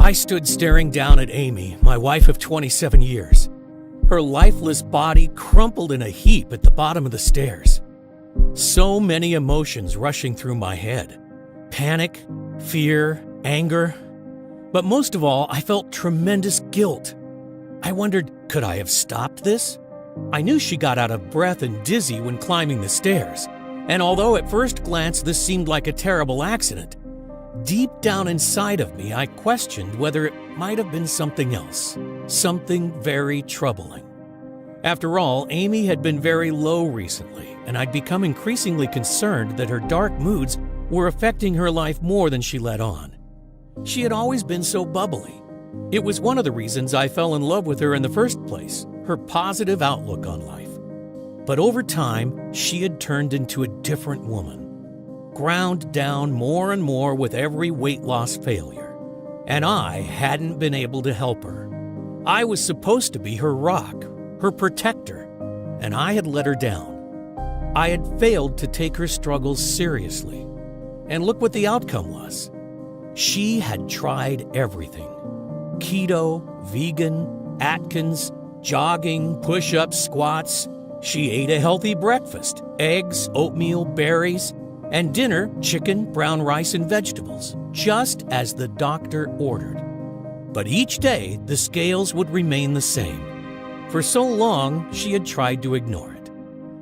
I stood staring down at Amy, my wife of 27 years. Her lifeless body crumpled in a heap at the bottom of the stairs. So many emotions rushing through my head. Panic, fear, anger. But most of all, I felt tremendous guilt. I wondered, could I have stopped this? I knew she got out of breath and dizzy when climbing the stairs. And although at first glance this seemed like a terrible accident, deep down inside of me I questioned whether it might have been something else, something very troubling. After all, Amy had been very low recently, and I'd become increasingly concerned that her dark moods were affecting her life more than she let on. She had always been so bubbly. It was one of the reasons I fell in love with her in the first place, her positive outlook on life. But over time, she had turned into a different woman, ground down more and more with every weight loss failure. And I hadn't been able to help her. I was supposed to be her rock, her protector, and I had let her down. I had failed to take her struggles seriously. And look what the outcome was. She had tried everything. Keto, vegan, Atkins, jogging, push-ups, squats. She ate a healthy breakfast, eggs, oatmeal, berries, and dinner, chicken, brown rice, and vegetables, just as the doctor ordered. But each day, the scales would remain the same. For so long, she had tried to ignore it.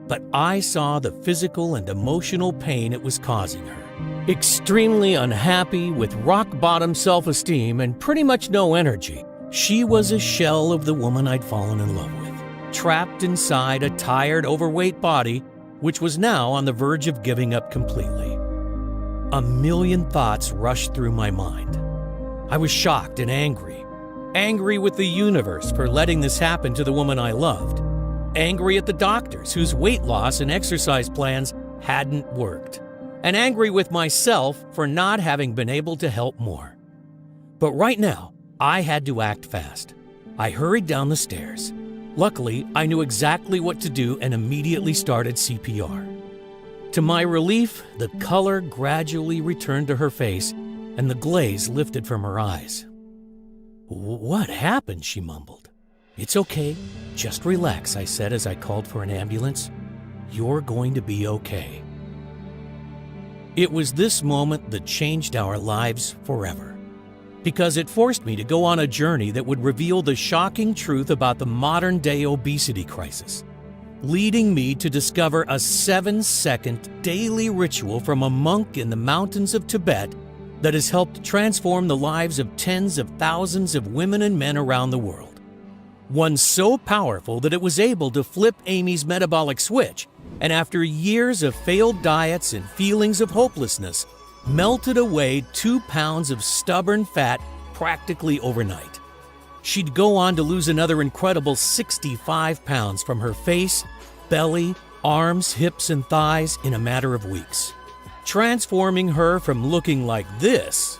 But I saw the physical and emotional pain it was causing her. Extremely unhappy, with rock-bottom self-esteem and pretty much no energy, she was a shell of the woman I'd fallen in love with, trapped inside a tired, overweight body, which was now on the verge of giving up completely. A million thoughts rushed through my mind. I was shocked and angry. Angry with the universe for letting this happen to the woman I loved. Angry at the doctors whose weight loss and exercise plans hadn't worked. And angry with myself for not having been able to help more. But right now, I had to act fast. I hurried down the stairs. Luckily, I knew exactly what to do and immediately started CPR. To my relief, the color gradually returned to her face and the glaze lifted from her eyes. "What happened?" she mumbled. "It's okay. Just relax," I said as I called for an ambulance. "You're going to be okay." It was this moment that changed our lives forever, because it forced me to go on a journey that would reveal the shocking truth about the modern-day obesity crisis, leading me to discover a 7-second daily ritual from a monk in the mountains of Tibet that has helped transform the lives of tens of thousands of women and men around the world. One so powerful that it was able to flip Amy's metabolic switch, and after years of failed diets and feelings of hopelessness, melted away 2 pounds of stubborn fat practically overnight. She'd go on to lose another incredible 65 pounds from her face, belly, arms, hips, and thighs in a matter of weeks, transforming her from looking like this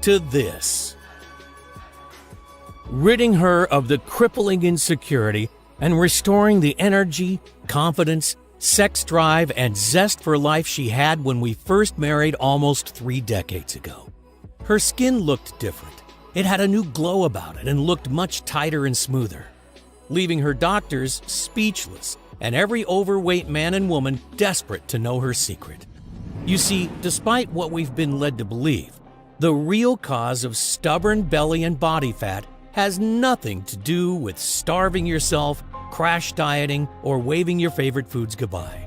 to this, ridding her of the crippling insecurity and restoring the energy, confidence, sex drive, and zest for life she had when we first married almost 3 decades ago. Her skin looked different. It had a new glow about it and looked much tighter and smoother, leaving her doctors speechless and every overweight man and woman desperate to know her secret. You see, despite what we've been led to believe, the real cause of stubborn belly and body fat has nothing to do with starving yourself, crash dieting, or waving your favorite foods goodbye,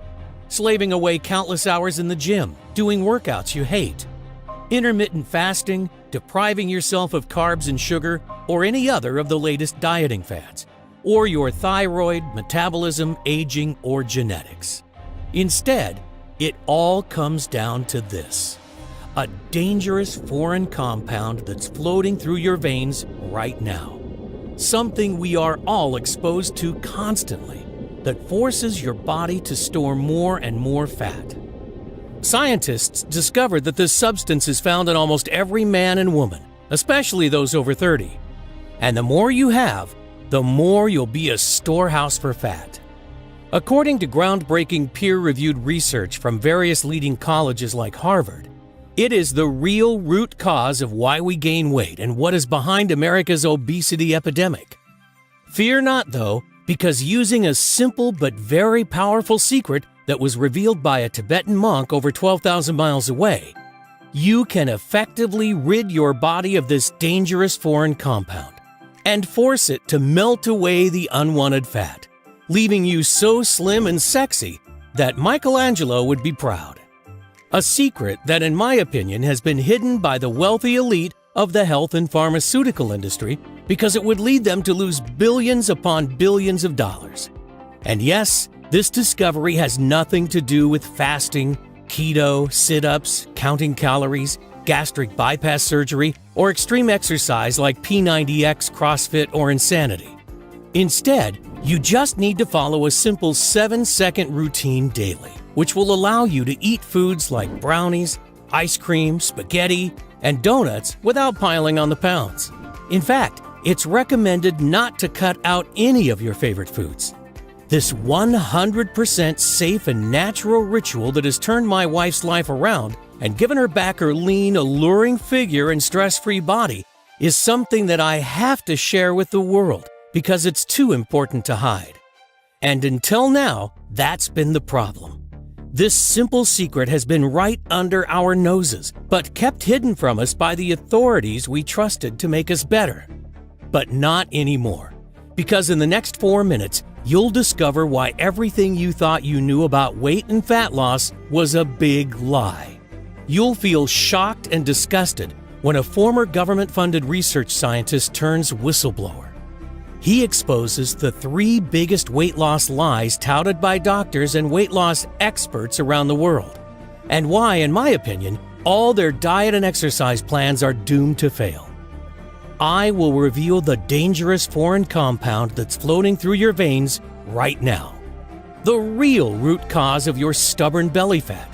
slaving away countless hours in the gym, doing workouts you hate, intermittent fasting, depriving yourself of carbs and sugar, or any other of the latest dieting fads, or your thyroid, metabolism, aging, or genetics. Instead, it all comes down to this: a dangerous foreign compound that's floating through your veins right now. Something we are all exposed to constantly that forces your body to store more and more fat. Scientists discovered that this substance is found in almost every man and woman, especially those over 30. And the more you have, the more you'll be a storehouse for fat. According to groundbreaking peer-reviewed research from various leading colleges like Harvard, It is the real root cause of why we gain weight and what is behind America's obesity epidemic. Fear not, though, because using a simple but very powerful secret that was revealed by a Tibetan monk over 12,000 miles away, you can effectively rid your body of this dangerous foreign compound and force it to melt away the unwanted fat, leaving you so slim and sexy that Michelangelo would be proud. A secret that, in my opinion, has been hidden by the wealthy elite of the health and pharmaceutical industry because it would lead them to lose billions upon billions of dollars. And yes, this discovery has nothing to do with fasting, keto, sit-ups, counting calories, gastric bypass surgery, or extreme exercise like P90X, CrossFit, or Insanity. Instead, you just need to follow a simple 7-second routine daily, which will allow you to eat foods like brownies, ice cream, spaghetti, and donuts without piling on the pounds. In fact, it's recommended not to cut out any of your favorite foods. This 100% safe and natural ritual that has turned my wife's life around and given her back her lean, alluring figure and stress-free body is something that I have to share with the world because it's too important to hide. And until now, that's been the problem. This simple secret has been right under our noses, but kept hidden from us by the authorities we trusted to make us better. But not anymore, because in the next 4 minutes, you'll discover why everything you thought you knew about weight and fat loss was a big lie. You'll feel shocked and disgusted when a former government-funded research scientist turns whistleblower. He exposes the 3 biggest weight loss lies touted by doctors and weight loss experts around the world, and why, in my opinion, all their diet and exercise plans are doomed to fail. I will reveal the dangerous foreign compound that's floating through your veins right now, the real root cause of your stubborn belly fat,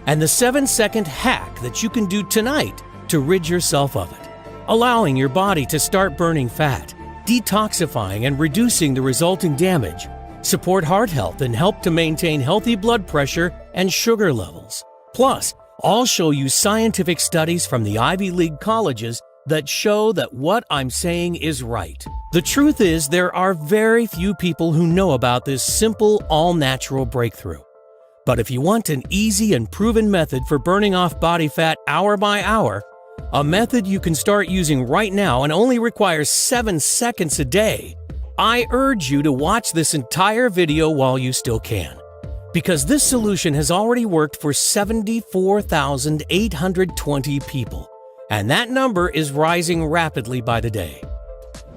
and the 7-second hack that you can do tonight to rid yourself of it, allowing your body to start burning fat, detoxifying and reducing the resulting damage, support heart health, and help to maintain healthy blood pressure and sugar levels. Plus, I'll show you scientific studies from the Ivy League colleges that show that what I'm saying is right. The truth is, there are very few people who know about this simple, all-natural breakthrough. But if you want an easy and proven method for burning off body fat hour by hour, a method you can start using right now and only requires 7 seconds a day, I urge you to watch this entire video while you still can. Because this solution has already worked for 74,820 people. And that number is rising rapidly by the day.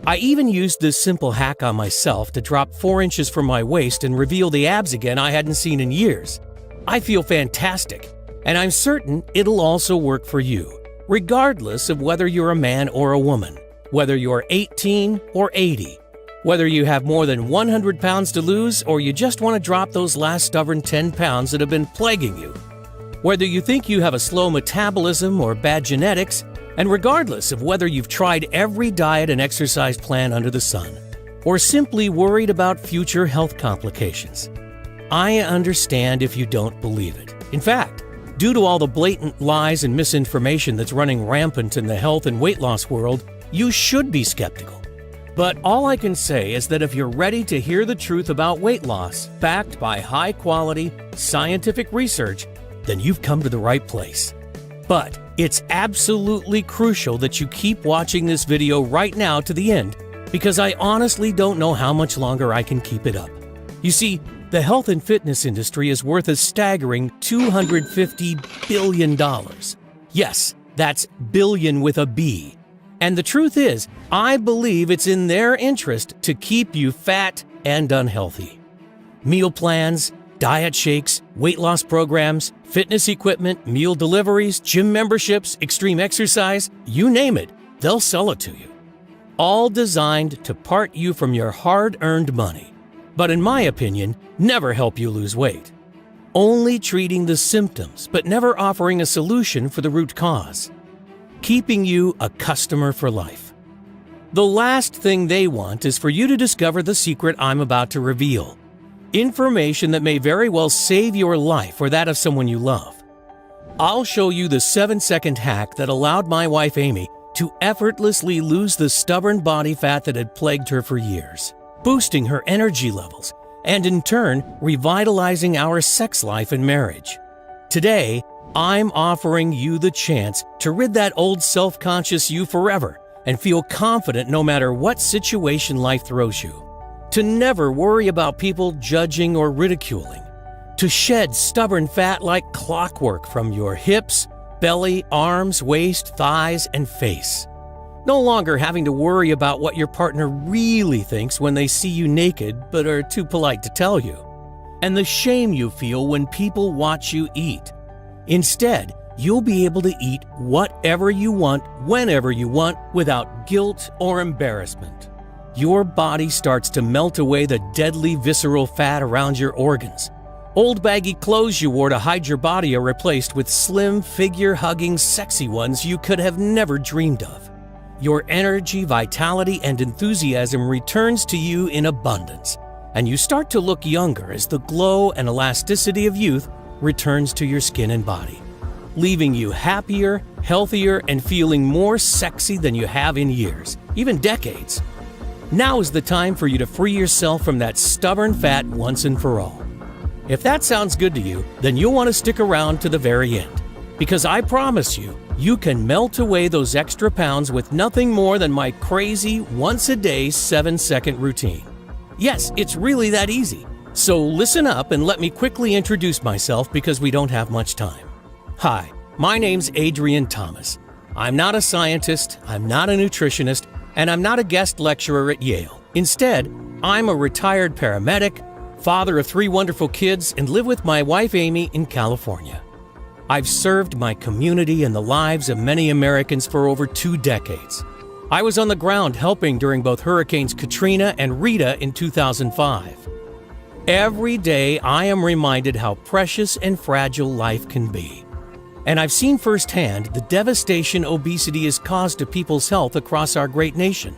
I even used this simple hack on myself to drop 4 inches from my waist and reveal the abs again I hadn't seen in years. I feel fantastic, and I'm certain it'll also work for you, regardless of whether you're a man or a woman, whether you're 18 or 80, whether you have more than 100 pounds to lose or you just want to drop those last stubborn 10 pounds that have been plaguing you. Whether you think you have a slow metabolism or bad genetics, and regardless of whether you've tried every diet and exercise plan under the sun, or simply worried about future health complications. I understand if you don't believe it. In fact, due to all the blatant lies and misinformation that's running rampant in the health and weight loss world, you should be skeptical. But all I can say is that if you're ready to hear the truth about weight loss, backed by high-quality, scientific research, then you've come to the right place. But it's absolutely crucial that you keep watching this video right now to the end, because I honestly don't know how much longer I can keep it up. You see, the health and fitness industry is worth a staggering $250 billion. Yes, that's billion with a B. And the truth is, I believe it's in their interest to keep you fat and unhealthy. Meal plans, diet shakes, weight loss programs, fitness equipment, meal deliveries, gym memberships, extreme exercise, you name it, they'll sell it to you. All designed to part you from your hard-earned money. But in my opinion, never help you lose weight. Only treating the symptoms, but never offering a solution for the root cause. Keeping you a customer for life. The last thing they want is for you to discover the secret I'm about to reveal. Information that may very well save your life or that of someone you love. I'll show you the 7-second hack that allowed my wife Amy to effortlessly lose the stubborn body fat that had plagued her for years, boosting her energy levels, and in turn, revitalizing our sex life and marriage. Today, I'm offering you the chance to rid that old self-conscious you forever and feel confident no matter what situation life throws you. To never worry about people judging or ridiculing. To shed stubborn fat like clockwork from your hips, belly, arms, waist, thighs, and face. No longer having to worry about what your partner really thinks when they see you naked but are too polite to tell you. And the shame you feel when people watch you eat. Instead, you'll be able to eat whatever you want, whenever you want, without guilt or embarrassment. Your body starts to melt away the deadly visceral fat around your organs. Old baggy clothes you wore to hide your body are replaced with slim, figure-hugging, sexy ones you could have never dreamed of. Your energy, vitality, and enthusiasm returns to you in abundance, and you start to look younger as the glow and elasticity of youth returns to your skin and body, leaving you happier, healthier, and feeling more sexy than you have in years, even decades. Now is the time for you to free yourself from that stubborn fat once and for all. If that sounds good to you, then you'll want to stick around to the very end, because I promise you, you can melt away those extra pounds with nothing more than my crazy once-a-day 7-second routine. Yes, it's really that easy. So listen up and let me quickly introduce myself because we don't have much time. Hi, my name's Adrian Thomas. I'm not a scientist, I'm not a nutritionist, and I'm not a guest lecturer at Yale. Instead, I'm a retired paramedic, father of 3 wonderful kids, and live with my wife Amy in California. I've served my community and the lives of many Americans for over 2 decades. I was on the ground helping during both Hurricanes Katrina and Rita in 2005. Every day, I am reminded how precious and fragile life can be. And I've seen firsthand the devastation obesity has caused to people's health across our great nation.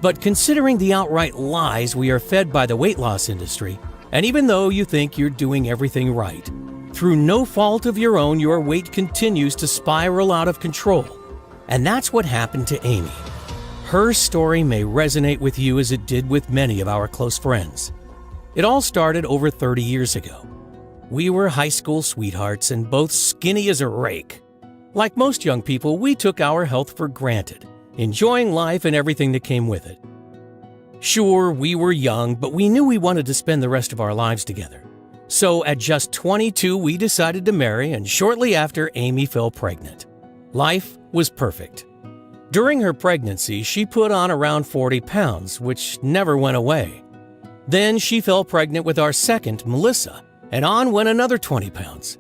But considering the outright lies we are fed by the weight loss industry, and even though you think you're doing everything right, through no fault of your own, your weight continues to spiral out of control. And that's what happened to Amy. Her story may resonate with you as it did with many of our close friends. It all started over 30 years ago. We were high school sweethearts and both skinny as a rake. Like most young people, we took our health for granted, enjoying life and everything that came with it. Sure, we were young, but we knew we wanted to spend the rest of our lives together. So at just 22, we decided to marry, and shortly after, Amy fell pregnant. Life was perfect. During her pregnancy, she put on around 40 pounds, which never went away. Then she fell pregnant with our second, Melissa, and on went another 20 pounds.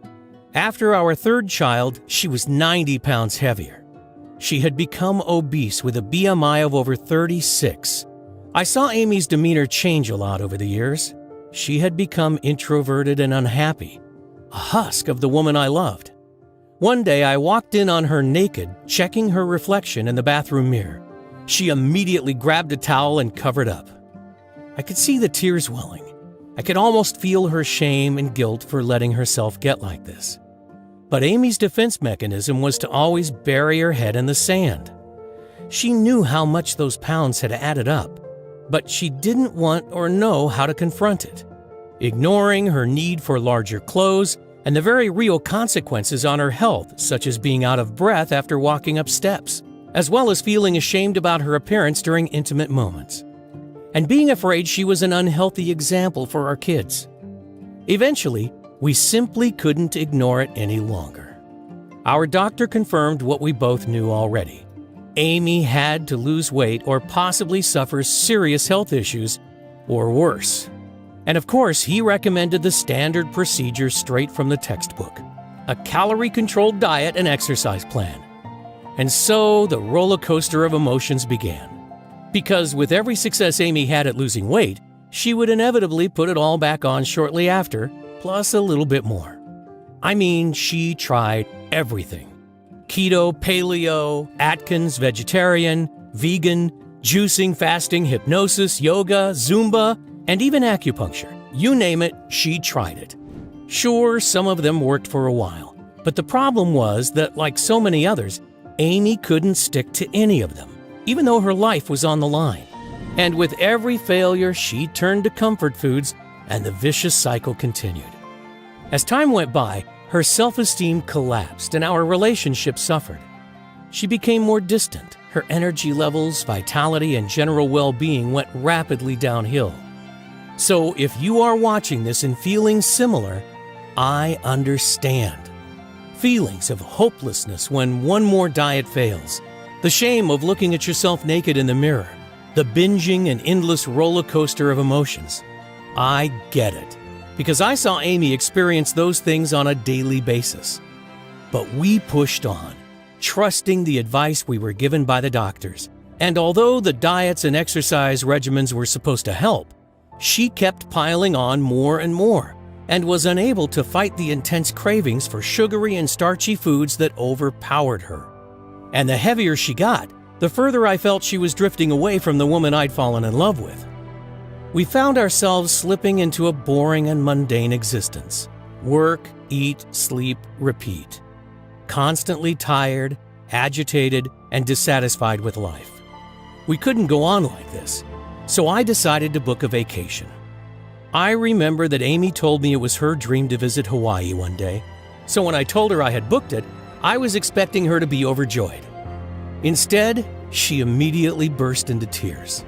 After our third child, she was 90 pounds heavier. She had become obese with a BMI of over 36. I saw Amy's demeanor change a lot over the years. She had become introverted and unhappy, a husk of the woman I loved. One day I walked in on her naked, checking her reflection in the bathroom mirror. She immediately grabbed a towel and covered up. I could see the tears welling. I could almost feel her shame and guilt for letting herself get like this. But Amy's defense mechanism was to always bury her head in the sand. She knew how much those pounds had added up, but she didn't want or know how to confront it, ignoring her need for larger clothes and the very real consequences on her health, such as being out of breath after walking up steps, as well as feeling ashamed about her appearance during intimate moments, and being afraid she was an unhealthy example for our kids. Eventually, we simply couldn't ignore it any longer. Our doctor confirmed what we both knew already. Amy had to lose weight or possibly suffer serious health issues, or worse. And of course, he recommended the standard procedure straight from the textbook, a calorie-controlled diet and exercise plan. And so the roller coaster of emotions began. Because with every success Amy had at losing weight, she would inevitably put it all back on shortly after, plus a little bit more. I mean, she tried everything. Keto, paleo, Atkins, vegetarian, vegan, juicing, fasting, hypnosis, yoga, Zumba, and even acupuncture. You name it, she tried it. Sure, some of them worked for a while, But the problem was that, like so many others, Amy couldn't stick to any of them, even though her life was on the line. And with every failure, she turned to comfort foods, and the vicious cycle continued. As time went by, her self-esteem collapsed and our relationship suffered. She became more distant. Her energy levels, vitality, and general well-being went rapidly downhill. So if you are watching this and feeling similar, I understand. Feelings of hopelessness when one more diet fails, the shame of looking at yourself naked in the mirror, the binging and endless roller coaster of emotions. I get it, because I saw Amy experience those things on a daily basis. But we pushed on, trusting the advice we were given by the doctors. And although the diets and exercise regimens were supposed to help, she kept piling on more and more, and was unable to fight the intense cravings for sugary and starchy foods that overpowered her. And the heavier she got, the further I felt she was drifting away from the woman I'd fallen in love with. We found ourselves slipping into a boring and mundane existence. Work, eat, sleep, repeat. Constantly tired, agitated, and dissatisfied with life. We couldn't go on like this, so I decided to book a vacation. I remember that Amy told me it was her dream to visit Hawaii one day, so when I told her I had booked it, I was expecting her to be overjoyed. Instead, she immediately burst into tears.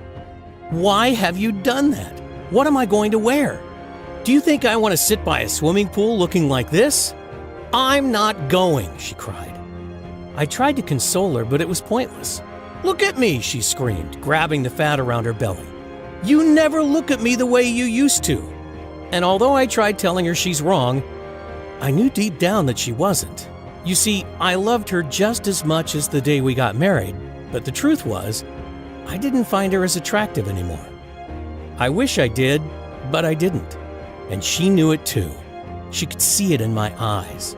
"Why have you done that? What am I going to wear? Do you think I want to sit by a swimming pool looking like this? I'm not going," she cried. I tried to console her, but it was pointless. "Look at me," she screamed, grabbing the fat around her belly. "You never look at me the way you used to." And although I tried telling her she's wrong, I knew deep down that she wasn't. You see, I loved her just as much as the day we got married, but the truth was, I didn't find her as attractive anymore. I wish I did, but I didn't. And she knew it too. She could see it in my eyes.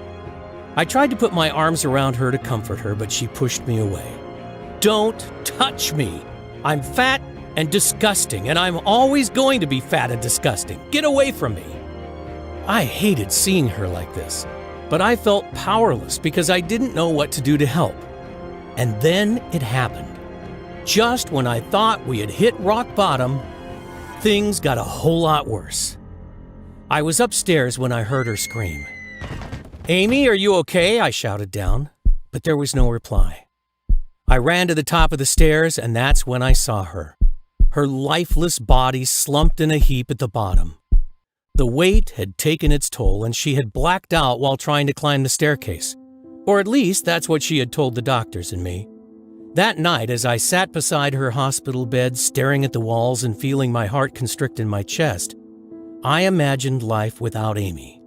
I tried to put my arms around her to comfort her, but she pushed me away. "Don't touch me. I'm fat and disgusting, and I'm always going to be fat and disgusting. Get away from me." I hated seeing her like this, but I felt powerless because I didn't know what to do to help. And then it happened. Just when I thought we had hit rock bottom, things got a whole lot worse. I was upstairs when I heard her scream. "Amy, are you okay?" I shouted down, but there was no reply. I ran to the top of the stairs, and that's when I saw her. Her lifeless body slumped in a heap at the bottom. The weight had taken its toll, and she had blacked out while trying to climb the staircase. Or at least that's what she had told the doctors and me. That night, as I sat beside her hospital bed, staring at the walls and feeling my heart constrict in my chest, I imagined life without Amy,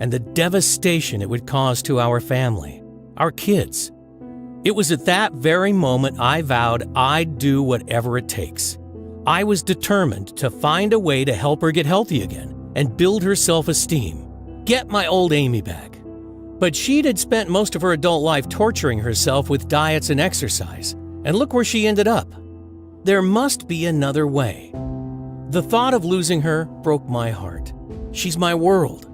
and the devastation it would cause to our family, our kids. It was at that very moment I vowed I'd do whatever it takes. I was determined to find a way to help her get healthy again and build her self-esteem, get my old Amy back. But she'd had spent most of her adult life torturing herself with diets and exercise, and look where she ended up. There must be another way. The thought of losing her broke my heart. She's my world.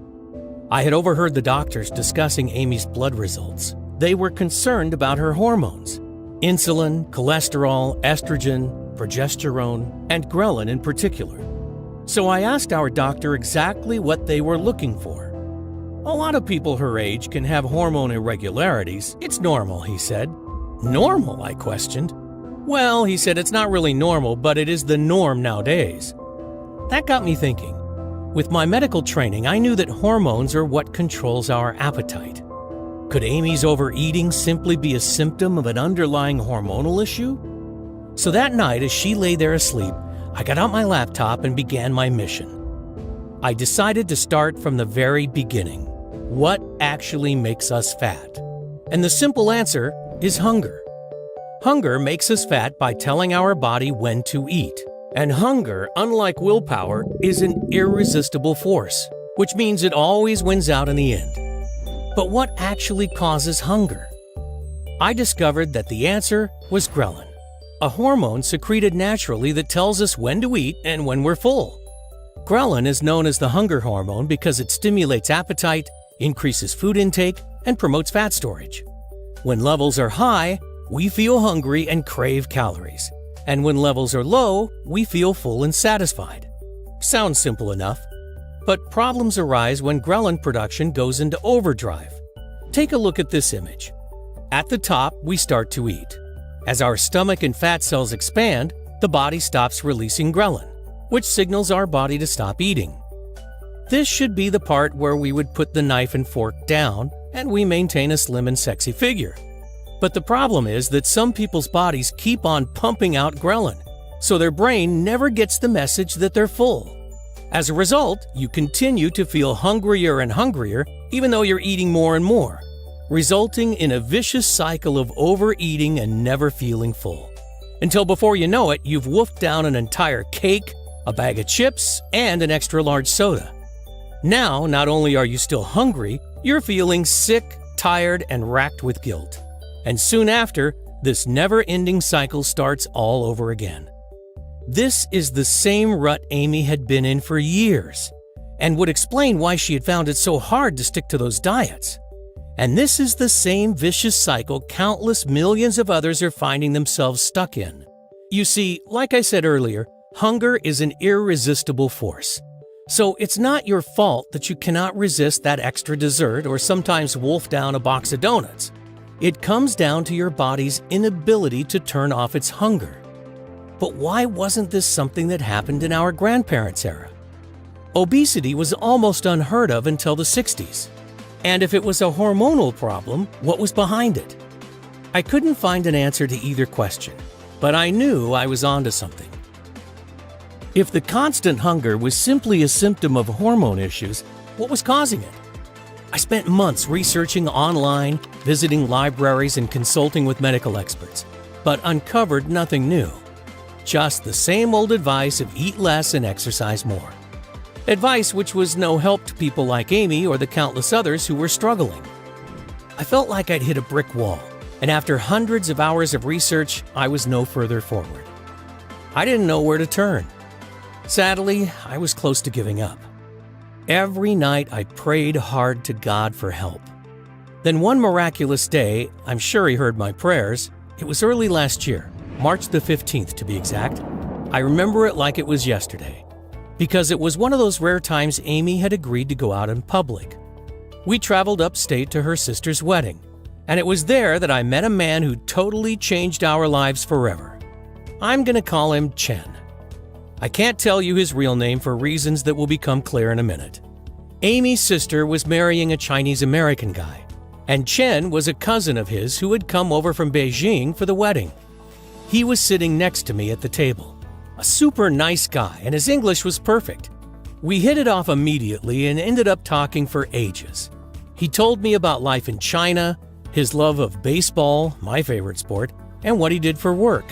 I had overheard the doctors discussing Amy's blood results. They were concerned about her hormones: insulin, cholesterol, estrogen, progesterone, and ghrelin in particular. So I asked our doctor exactly what they were looking for. "A lot of people her age can have hormone irregularities. It's normal," he said. "Normal?" I questioned. "Well," he said, "it's not really normal, but it is the norm nowadays." That got me thinking. With my medical training, I knew that hormones are what controls our appetite. Could Amy's overeating simply be a symptom of an underlying hormonal issue? So that night, as she lay there asleep, I got out my laptop and began my mission. I decided to start from the very beginning. What actually makes us fat? And the simple answer is hunger. Hunger makes us fat by telling our body when to eat. And hunger, unlike willpower, is an irresistible force, which means it always wins out in the end. But what actually causes hunger? I discovered that the answer was ghrelin, a hormone secreted naturally that tells us when to eat and when we're full. Ghrelin is known as the hunger hormone because it stimulates appetite, increases food intake, and promotes fat storage. When levels are high, we feel hungry and crave calories. And when levels are low, we feel full and satisfied. Sounds simple enough. But problems arise when ghrelin production goes into overdrive. Take a look at this image. At the top, we start to eat. As our stomach and fat cells expand, the body stops releasing ghrelin, which signals our body to stop eating. This should be the part where we would put the knife and fork down and we maintain a slim and sexy figure. But the problem is that some people's bodies keep on pumping out ghrelin, so their brain never gets the message that they're full. As a result, you continue to feel hungrier and hungrier even though you're eating more and more, resulting in a vicious cycle of overeating and never feeling full. Until before you know it, you've wolfed down an entire cake, a bag of chips, and an extra large soda. Now, not only are you still hungry, you're feeling sick, tired, and racked with guilt. And soon after, this never-ending cycle starts all over again. This is the same rut Amy had been in for years, and would explain why she had found it so hard to stick to those diets. And this is the same vicious cycle countless millions of others are finding themselves stuck in. You see, like I said earlier, hunger is an irresistible force. So it's not your fault that you cannot resist that extra dessert or sometimes wolf down a box of donuts. It comes down to your body's inability to turn off its hunger. But why wasn't this something that happened in our grandparents' era? Obesity was almost unheard of until the 60s. And if it was a hormonal problem, what was behind it? I couldn't find an answer to either question, but I knew I was onto something. If the constant hunger was simply a symptom of hormone issues, what was causing it? I spent months researching online, visiting libraries, and consulting with medical experts, but uncovered nothing new. Just the same old advice of eat less and exercise more. Advice which was no help to people like Amy or the countless others who were struggling. I felt like I'd hit a brick wall, and after hundreds of hours of research, I was no further forward. I didn't know where to turn. Sadly, I was close to giving up. Every night I prayed hard to God for help. Then one miraculous day, I'm sure He heard my prayers. It was early last year, March the 15th to be exact. I remember it like it was yesterday, because it was one of those rare times Amy had agreed to go out in public. We traveled upstate to her sister's wedding, and it was there that I met a man who totally changed our lives forever. I'm going to call him Chen. I can't tell you his real name for reasons that will become clear in a minute. Amy's sister was marrying a Chinese-American guy, and Chen was a cousin of his who had come over from Beijing for the wedding. He was sitting next to me at the table. A super nice guy, and his English was perfect. We hit it off immediately and ended up talking for ages. He told me about life in China, his love of baseball, my favorite sport, and what he did for work.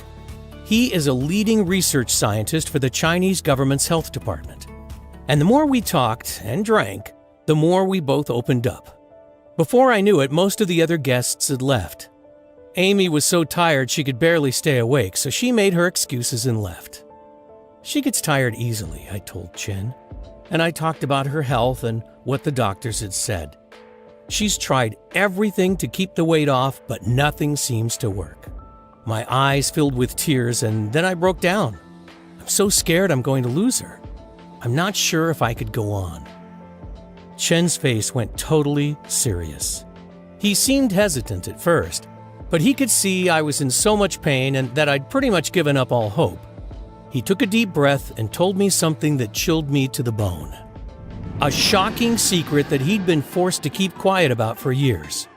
He is a leading research scientist for the Chinese government's health department. And the more we talked and drank, the more we both opened up. Before I knew it, most of the other guests had left. Amy was so tired she could barely stay awake, so she made her excuses and left. She gets tired easily, I told Chen, and I talked about her health and what the doctors had said. She's tried everything to keep the weight off, but nothing seems to work. My eyes filled with tears, and then I broke down. I'm so scared I'm going to lose her. I'm not sure if I could go on. Chen's face went totally serious. He seemed hesitant at first, but he could see I was in so much pain and that I'd pretty much given up all hope. He took a deep breath and told me something that chilled me to the bone. A shocking secret that he'd been forced to keep quiet about for years.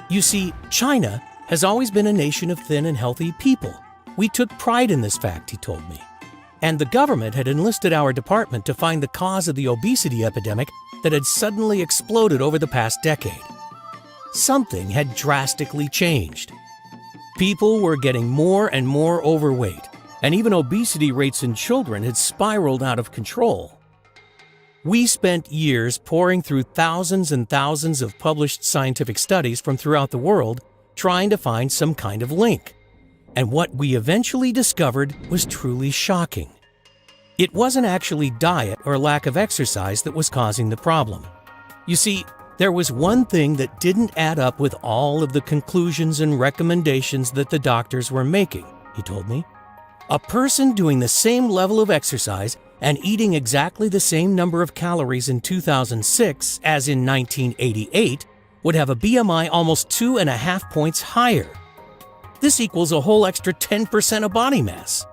You see, China has always been a nation of thin and healthy people. We took pride in this fact, he told me. And the government had enlisted our department to find the cause of the obesity epidemic that had suddenly exploded over the past decade. Something had drastically changed. People were getting more and more overweight, and even obesity rates in children had spiraled out of control. We spent years poring through thousands and thousands of published scientific studies from throughout the world trying to find some kind of link. And what we eventually discovered was truly shocking. It wasn't actually diet or lack of exercise that was causing the problem. You see, There was one thing that didn't add up with all of the conclusions and recommendations that the doctors were making, he told me. A person doing the same level of exercise and eating exactly the same number of calories in 2006 as in 1988 would have a BMI almost 2.5 points higher. This equals a whole extra 10% of body mass.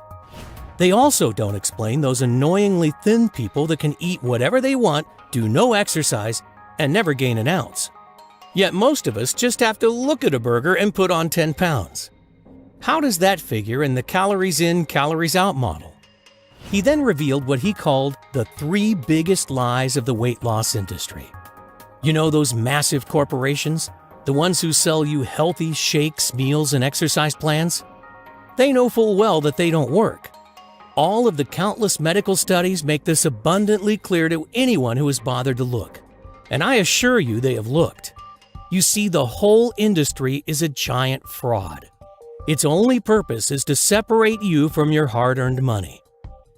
They also don't explain those annoyingly thin people that can eat whatever they want, do no exercise, and never gain an ounce. Yet most of us just have to look at a burger and put on 10 pounds. How does that figure in the calories in, calories out model? He then revealed what he called the 3 biggest lies of the weight loss industry. You know those massive corporations? The ones who sell you healthy shakes, meals, and exercise plans? They know full well that they don't work. All of the countless medical studies make this abundantly clear to anyone who has bothered to look. And I assure you they have looked. You see, the whole industry is a giant fraud. Its only purpose is to separate you from your hard-earned money.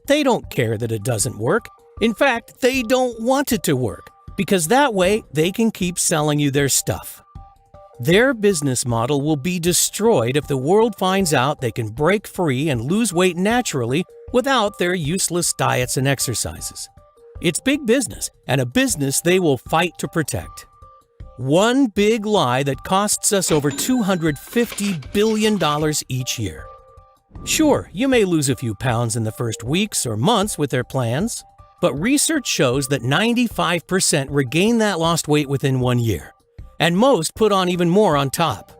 They don't care that it doesn't work. In fact, they don't want it to work, because that way they can keep selling you their stuff. Their business model will be destroyed if the world finds out they can break free and lose weight naturally without their useless diets and exercises. It's big business, and a business they will fight to protect. One big lie that costs us over $250 billion each year. Sure, you may lose a few pounds in the first weeks or months with their plans, but research shows that 95% regain that lost weight within 1 year, and most put on even more on top.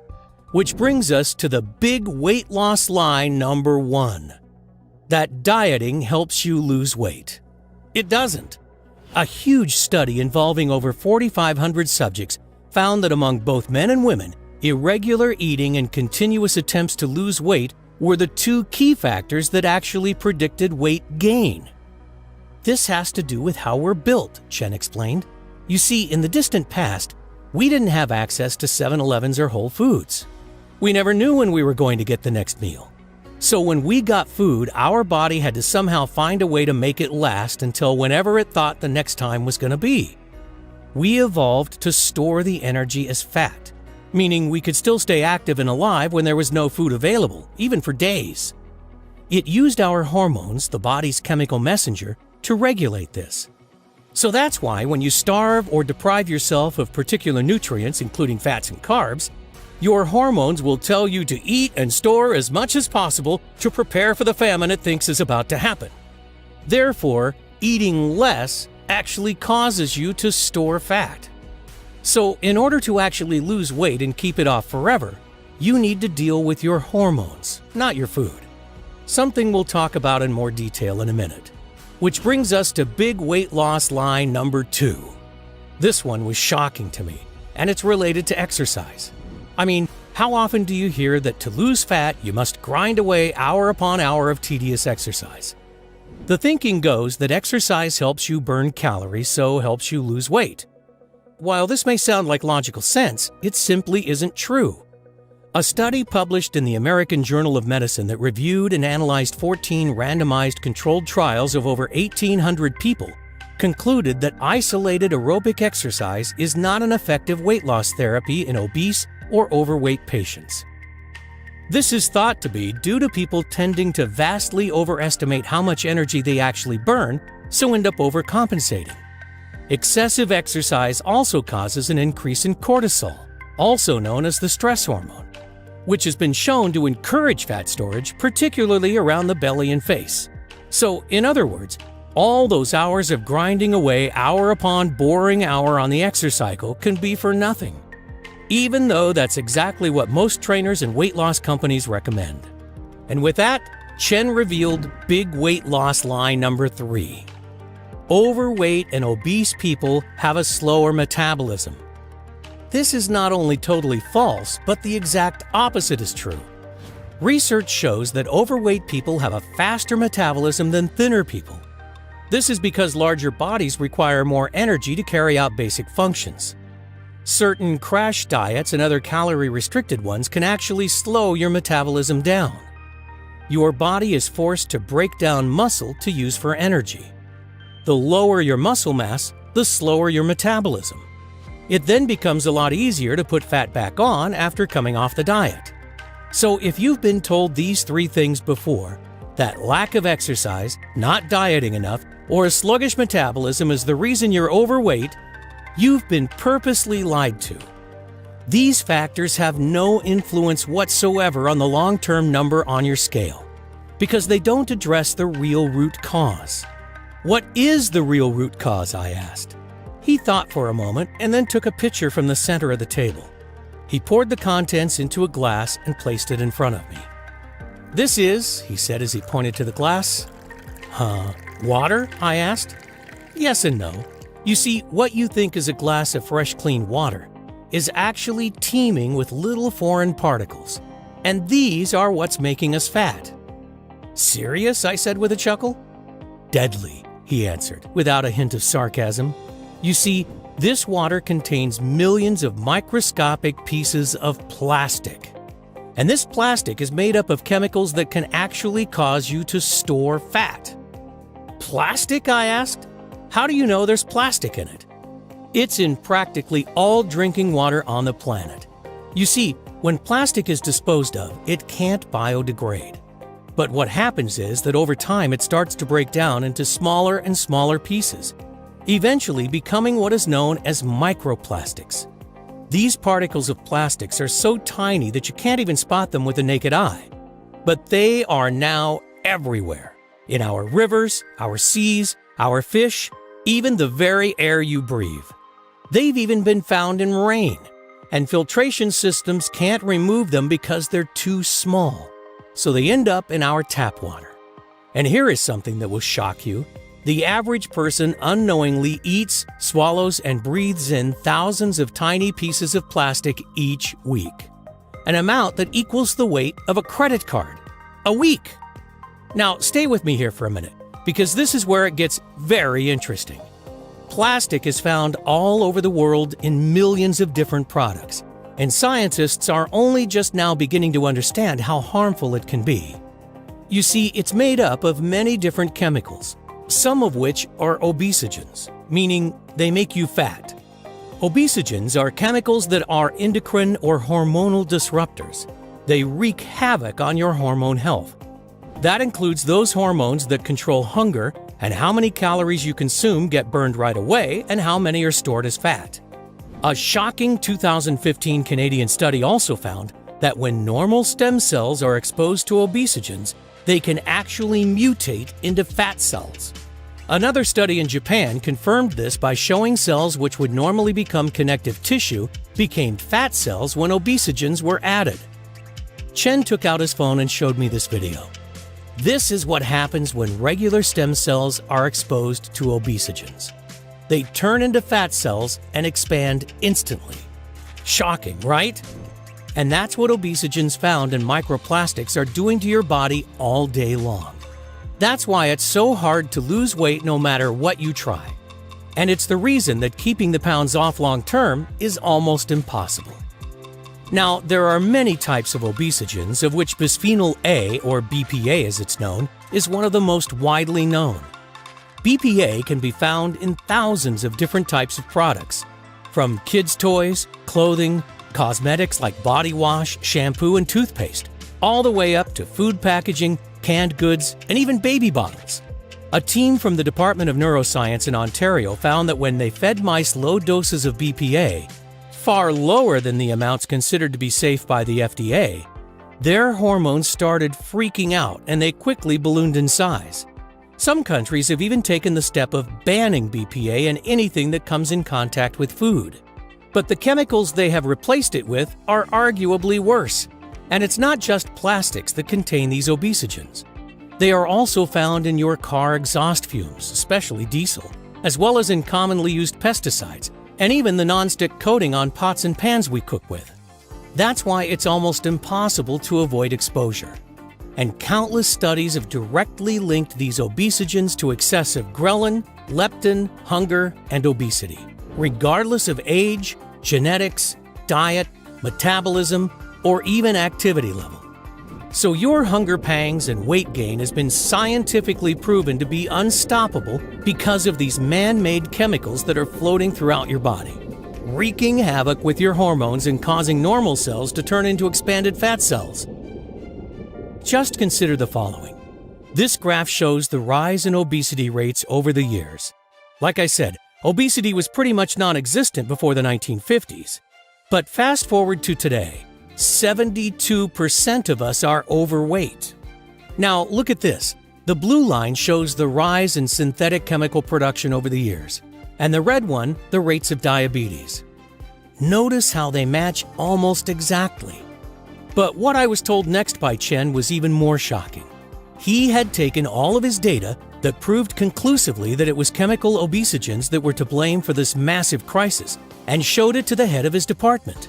Which brings us to the big weight loss lie number 1, that dieting helps you lose weight. It doesn't. A huge study involving over 4,500 subjects found that among both men and women, irregular eating and continuous attempts to lose weight were the 2 key factors that actually predicted weight gain. This has to do with how we're built, Chen explained. You see, in the distant past, we didn't have access to 7-Elevens or Whole Foods. We never knew when we were going to get the next meal. So when we got food, our body had to somehow find a way to make it last until whenever it thought the next time was going to be. We evolved to store the energy as fat, meaning we could still stay active and alive when there was no food available, even for days. It used our hormones, the body's chemical messenger, to regulate this. So that's why when you starve or deprive yourself of particular nutrients, including fats and carbs, your hormones will tell you to eat and store as much as possible to prepare for the famine it thinks is about to happen. Therefore, eating less actually causes you to store fat. So, in order to actually lose weight and keep it off forever, you need to deal with your hormones, not your food. Something we'll talk about in more detail in a minute. Which brings us to big weight loss lie number 2. This one was shocking to me, and it's related to exercise. I mean, how often do you hear that to lose fat, you must grind away hour upon hour of tedious exercise? The thinking goes that exercise helps you burn calories, so helps you lose weight. While this may sound like logical sense, it simply isn't true. A study published in the American Journal of Medicine that reviewed and analyzed 14 randomized controlled trials of over 1,800 people concluded that isolated aerobic exercise is not an effective weight loss therapy in obese or overweight patients. This is thought to be due to people tending to vastly overestimate how much energy they actually burn, so end up overcompensating. Excessive exercise also causes an increase in cortisol, also known as the stress hormone, which has been shown to encourage fat storage, particularly around the belly and face. So, in other words, all those hours of grinding away hour upon boring hour on the exercise cycle can be for nothing, even though that's exactly what most trainers and weight loss companies recommend. And with that, Chen revealed big weight loss lie number 3. Overweight and obese people have a slower metabolism. This is not only totally false, but the exact opposite is true. Research shows that overweight people have a faster metabolism than thinner people. This is because larger bodies require more energy to carry out basic functions. Certain crash diets and other calorie-restricted ones can actually slow your metabolism down. Your body is forced to break down muscle to use for energy. The lower your muscle mass, the slower your metabolism. It then becomes a lot easier to put fat back on after coming off the diet. So if you've been told these 3 things before, that lack of exercise, not dieting enough, or a sluggish metabolism is the reason you're overweight, you've been purposely lied to. These factors have no influence whatsoever on the long-term number on your scale, because they don't address the real root cause. What is the real root cause, I asked. He thought for a moment and then took a pitcher from the center of the table. He poured the contents into a glass and placed it in front of me. "This is," he said as he pointed to the glass. Water?" I asked. "Yes and no. You see, what you think is a glass of fresh, clean water is actually teeming with little foreign particles, and these are what's making us fat." "Serious?" I said with a chuckle. "Deadly," he answered, without a hint of sarcasm. "You see, this water contains millions of microscopic pieces of plastic. And this plastic is made up of chemicals that can actually cause you to store fat." "Plastic?" I asked. "How do you know there's plastic in it?" "It's in practically all drinking water on the planet. You see, when plastic is disposed of, it can't biodegrade. But what happens is that over time it starts to break down into smaller and smaller pieces, eventually becoming what is known as microplastics. These particles of plastics are so tiny that you can't even spot them with the naked eye. But they are now everywhere, in our rivers, our seas, our fish, even the very air you breathe. They've even been found in rain, and filtration systems can't remove them because they're too small, so they end up in our tap water. And here is something that will shock you. The average person unknowingly eats, swallows, and breathes in thousands of tiny pieces of plastic each week, an amount that equals the weight of a credit card. A week! Now, stay with me here for a minute, because this is where it gets very interesting. Plastic is found all over the world in millions of different products, and scientists are only just now beginning to understand how harmful it can be. You see, it's made up of many different chemicals, some of which are obesogens, meaning they make you fat. Obesogens are chemicals that are endocrine or hormonal disruptors. They wreak havoc on your hormone health. That includes those hormones that control hunger and how many calories you consume get burned right away and how many are stored as fat. A shocking 2015 Canadian study also found that when normal stem cells are exposed to obesogens, they can actually mutate into fat cells. Another study in Japan confirmed this by showing cells which would normally become connective tissue became fat cells when obesogens were added. Chen took out his phone and showed me this video. This is what happens when regular stem cells are exposed to obesogens. They turn into fat cells and expand instantly. Shocking, right? And that's what obesogens found in microplastics are doing to your body all day long. That's why it's so hard to lose weight no matter what you try. And it's the reason that keeping the pounds off long term is almost impossible. Now, there are many types of obesogens, of which bisphenol A, or BPA as it's known, is one of the most widely known. BPA can be found in thousands of different types of products, from kids' toys, clothing, cosmetics like body wash, shampoo, and toothpaste, all the way up to food packaging, canned goods, and even baby bottles. A team from the Department of Neuroscience in Ontario found that when they fed mice low doses of BPA, far lower than the amounts considered to be safe by the FDA, their hormones started freaking out and they quickly ballooned in size. Some countries have even taken the step of banning BPA in anything that comes in contact with food. But the chemicals they have replaced it with are arguably worse. And it's not just plastics that contain these obesogens. They are also found in your car exhaust fumes, especially diesel, as well as in commonly used pesticides, and even the nonstick coating on pots and pans we cook with. That's why it's almost impossible to avoid exposure. And countless studies have directly linked these obesogens to excessive ghrelin, leptin, hunger, and obesity, regardless of age, genetics, diet, metabolism, or even activity level. So your hunger pangs and weight gain has been scientifically proven to be unstoppable because of these man-made chemicals that are floating throughout your body. wreaking havoc with your hormones and causing normal cells to turn into expanded fat cells. Just consider the following. This graph shows the rise in obesity rates over the years. Like I said, obesity was pretty much non-existent before the 1950s. But fast forward to today, 72% of us are overweight. Now look at this. The blue line shows the rise in synthetic chemical production over the years, and the red one, the rates of diabetes. Notice how they match almost exactly. But what I was told next by Chen was even more shocking. He had taken all of his data that proved conclusively that it was chemical obesogens that were to blame for this massive crisis and showed it to the head of his department.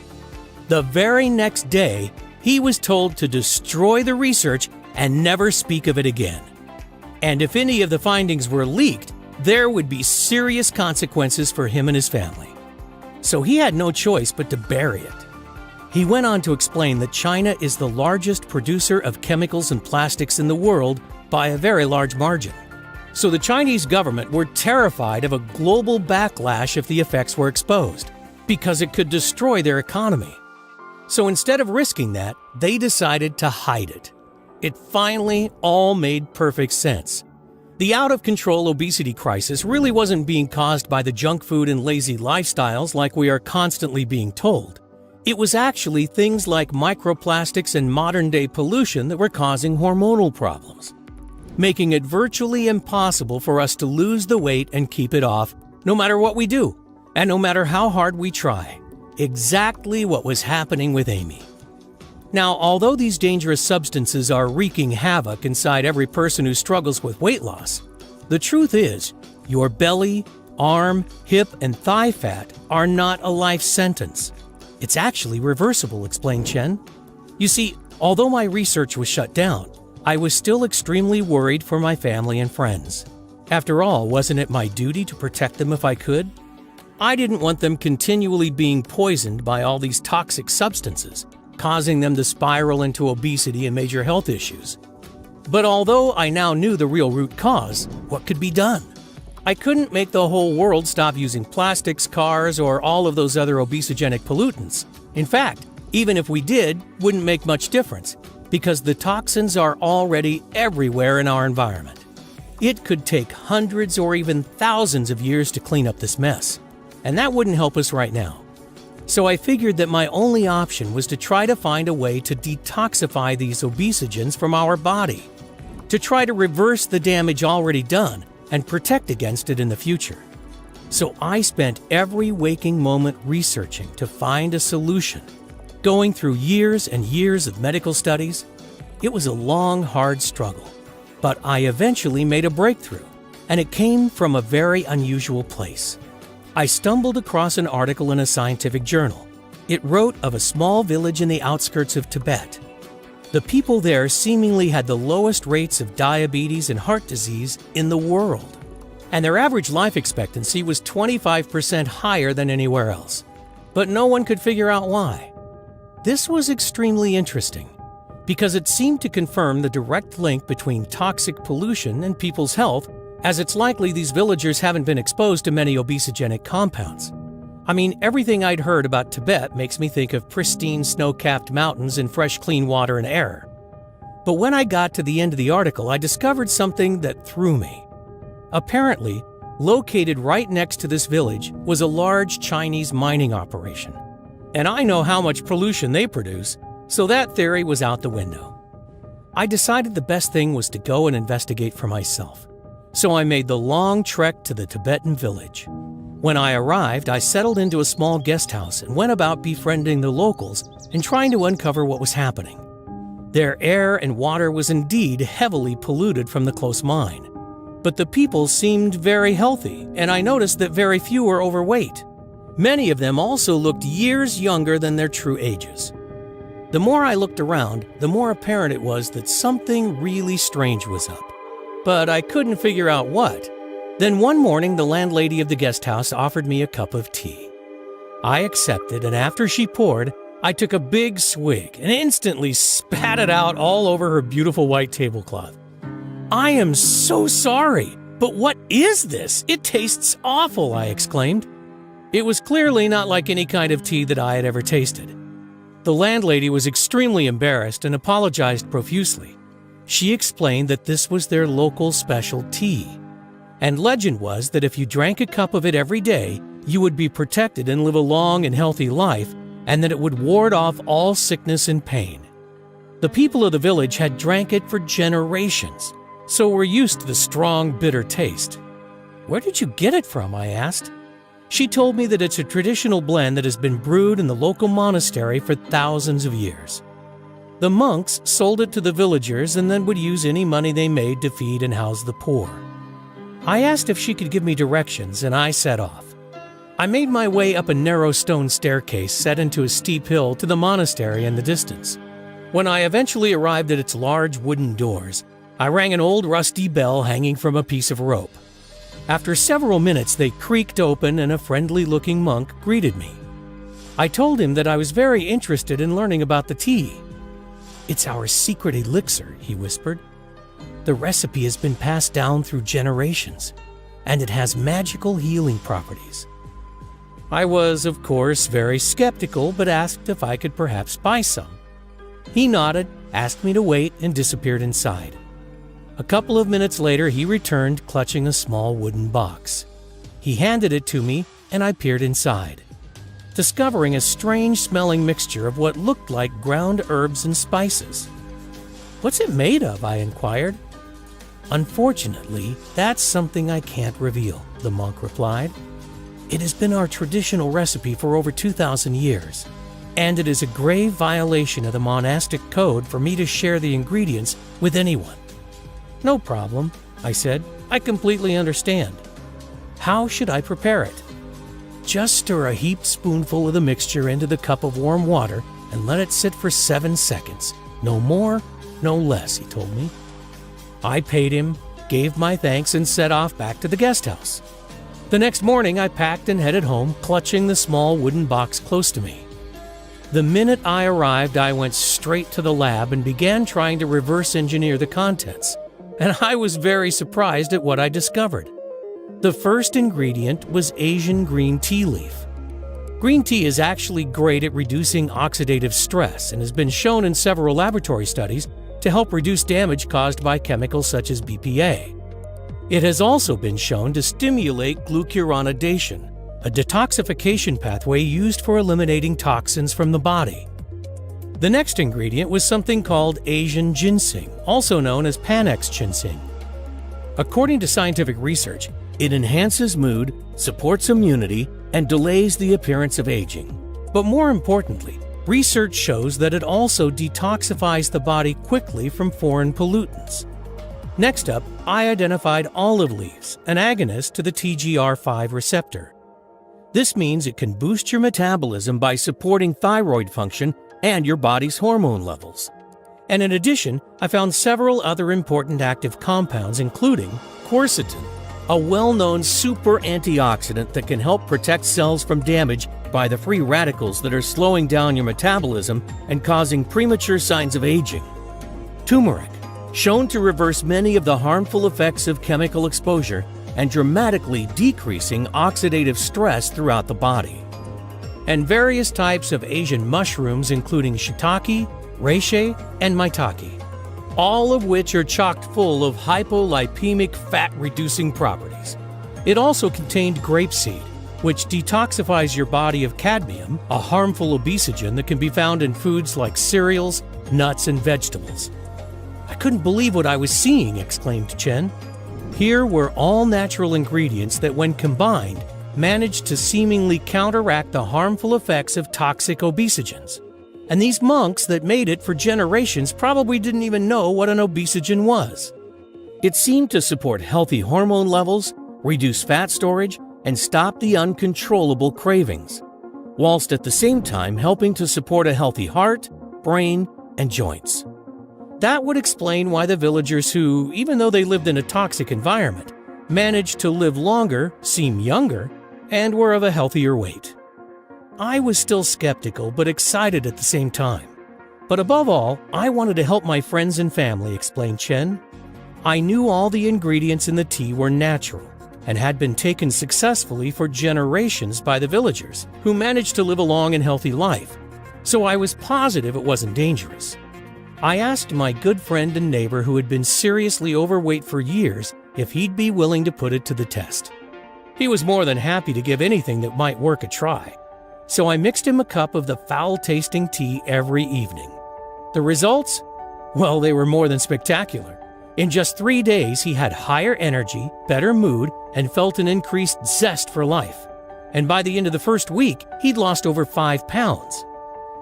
The very next day, he was told to destroy the research and never speak of it again. And if any of the findings were leaked, there would be serious consequences for him and his family. So he had no choice but to bury it. He went on to explain that China is the largest producer of chemicals and plastics in the world by a very large margin. So the Chinese government were terrified of a global backlash if the effects were exposed, because it could destroy their economy. So instead of risking that, they decided to hide it. It finally all made perfect sense. The out-of-control obesity crisis really wasn't being caused by the junk food and lazy lifestyles like we are constantly being told. It was actually things like microplastics and modern-day pollution that were causing hormonal problems, making it virtually impossible for us to lose the weight and keep it off, no matter what we do, and no matter how hard we try. Exactly what was happening with Amy. Now, although these dangerous substances are wreaking havoc inside every person who struggles with weight loss, the truth is, your belly, arm, hip, and thigh fat are not a life sentence. It's actually reversible, explained Chen. You see, although my research was shut down, I was still extremely worried for my family and friends. After all, wasn't it my duty to protect them if I could? I didn't want them continually being poisoned by all these toxic substances, causing them to spiral into obesity and major health issues. But although I now knew the real root cause, what could be done? I couldn't make the whole world stop using plastics, cars, or all of those other obesogenic pollutants. In fact, even if we did, wouldn't make much difference, because the toxins are already everywhere in our environment. It could take hundreds or even thousands of years to clean up this mess, and that wouldn't help us right now. So I figured that my only option was to try to find a way to detoxify these obesogens from our body, to try to reverse the damage already done and protect against it in the future. So I spent every waking moment researching to find a solution, going through years and years of medical studies. It was a long, hard struggle, but I eventually made a breakthrough, and it came from a very unusual place. I stumbled across an article in a scientific journal. It wrote of a small village in the outskirts of Tibet. The people there seemingly had the lowest rates of diabetes and heart disease in the world, and their average life expectancy was 25% higher than anywhere else. But no one could figure out why. This was extremely interesting, because it seemed to confirm the direct link between toxic pollution and people's health, as it's likely these villagers haven't been exposed to many obesogenic compounds. I mean, everything I'd heard about Tibet makes me think of pristine snow-capped mountains and fresh, clean water and air. But when I got to the end of the article, I discovered something that threw me. Apparently, located right next to this village was a large Chinese mining operation. And I know how much pollution they produce, so that theory was out the window. I decided the best thing was to go and investigate for myself. So I made the long trek to the Tibetan village. When I arrived, I settled into a small guest house and went about befriending the locals and trying to uncover what was happening. Their air and water was indeed heavily polluted from the close mine, but the people seemed very healthy, and I noticed that very few were overweight. Many of them also looked years younger than their true ages. The more I looked around, the more apparent it was that something really strange was up, but I couldn't figure out what. Then one morning, the landlady of the guest house offered me a cup of tea. I accepted, and after she poured, I took a big swig and instantly spat it out all over her beautiful white tablecloth. "I am so sorry, but what is this? It tastes awful," I exclaimed. It was clearly not like any kind of tea that I had ever tasted. The landlady was extremely embarrassed and apologized profusely. She explained that this was their local special tea, and legend was that if you drank a cup of it every day, you would be protected and live a long and healthy life, and that it would ward off all sickness and pain. The people of the village had drank it for generations, so were used to the strong, bitter taste. "Where did you get it from?" I asked. She told me that it's a traditional blend that has been brewed in the local monastery for thousands of years. The monks sold it to the villagers and then would use any money they made to feed and house the poor. I asked if she could give me directions, and I set off. I made my way up a narrow stone staircase set into a steep hill to the monastery in the distance. When I eventually arrived at its large wooden doors, I rang an old rusty bell hanging from a piece of rope. After several minutes, they creaked open and a friendly-looking monk greeted me. I told him that I was very interested in learning about the tea. "It's our secret elixir," he whispered. "The recipe has been passed down through generations, and it has magical healing properties." I was, of course, very skeptical, but asked if I could perhaps buy some. He nodded, asked me to wait, and disappeared inside. A couple of minutes later, he returned, clutching a small wooden box. He handed it to me, and I peered inside, discovering a strange-smelling mixture of what looked like ground herbs and spices. "What's it made of?" I inquired. "Unfortunately, that's something I can't reveal," the monk replied. "It has been our traditional recipe for over 2,000 years, and it is a grave violation of the monastic code for me to share the ingredients with anyone." "No problem," I said. "I completely understand. How should I prepare it?" "Just stir a heaped spoonful of the mixture into the cup of warm water and let it sit for 7 seconds. No more, no less," he told me. I paid him, gave my thanks, and set off back to the guest house. The next morning, I packed and headed home, clutching the small wooden box close to me. The minute I arrived, I went straight to the lab and began trying to reverse engineer the contents, and I was very surprised at what I discovered. The first ingredient was Asian green tea leaf. Green tea is actually great at reducing oxidative stress and has been shown in several laboratory studies to help reduce damage caused by chemicals such as BPA. It has also been shown to stimulate glucuronidation, a detoxification pathway used for eliminating toxins from the body. The next ingredient was something called Asian ginseng, also known as Panax ginseng. According to scientific research, it enhances mood, supports immunity, and delays the appearance of aging. But more importantly, research shows that it also detoxifies the body quickly from foreign pollutants. Next up, I identified olive leaves, an agonist to the TGR5 receptor. This means it can boost your metabolism by supporting thyroid function and your body's hormone levels. And in addition, I found several other important active compounds, including quercetin, a well-known super antioxidant that can help protect cells from damage by the free radicals that are slowing down your metabolism and causing premature signs of aging. Turmeric, shown to reverse many of the harmful effects of chemical exposure and dramatically decreasing oxidative stress throughout the body. And various types of Asian mushrooms, including shiitake, reishi, and maitake, all of which are chock full of hypolipemic fat-reducing properties. It also contained grapeseed, which detoxifies your body of cadmium, a harmful obesogen that can be found in foods like cereals, nuts, and vegetables. "I couldn't believe what I was seeing," exclaimed Chen. Here were all natural ingredients that, when combined, managed to seemingly counteract the harmful effects of toxic obesogens. And these monks that made it for generations probably didn't even know what an obesogen was. It seemed to support healthy hormone levels, reduce fat storage, and stop the uncontrollable cravings, whilst at the same time helping to support a healthy heart, brain, and joints. That would explain why the villagers who, even though they lived in a toxic environment, managed to live longer, seem younger, and were of a healthier weight. I was still skeptical but excited at the same time. But above all, I wanted to help my friends and family, explained Chen. I knew all the ingredients in the tea were natural, and had been taken successfully for generations by the villagers, who managed to live a long and healthy life, so I was positive it wasn't dangerous. I asked my good friend and neighbor who had been seriously overweight for years if he'd be willing to put it to the test. He was more than happy to give anything that might work a try, so I mixed him a cup of the foul-tasting tea every evening. The results? Well, they were more than spectacular. In just 3 days, he had higher energy, better mood, and felt an increased zest for life. And by the end of the first week, he'd lost over 5 pounds.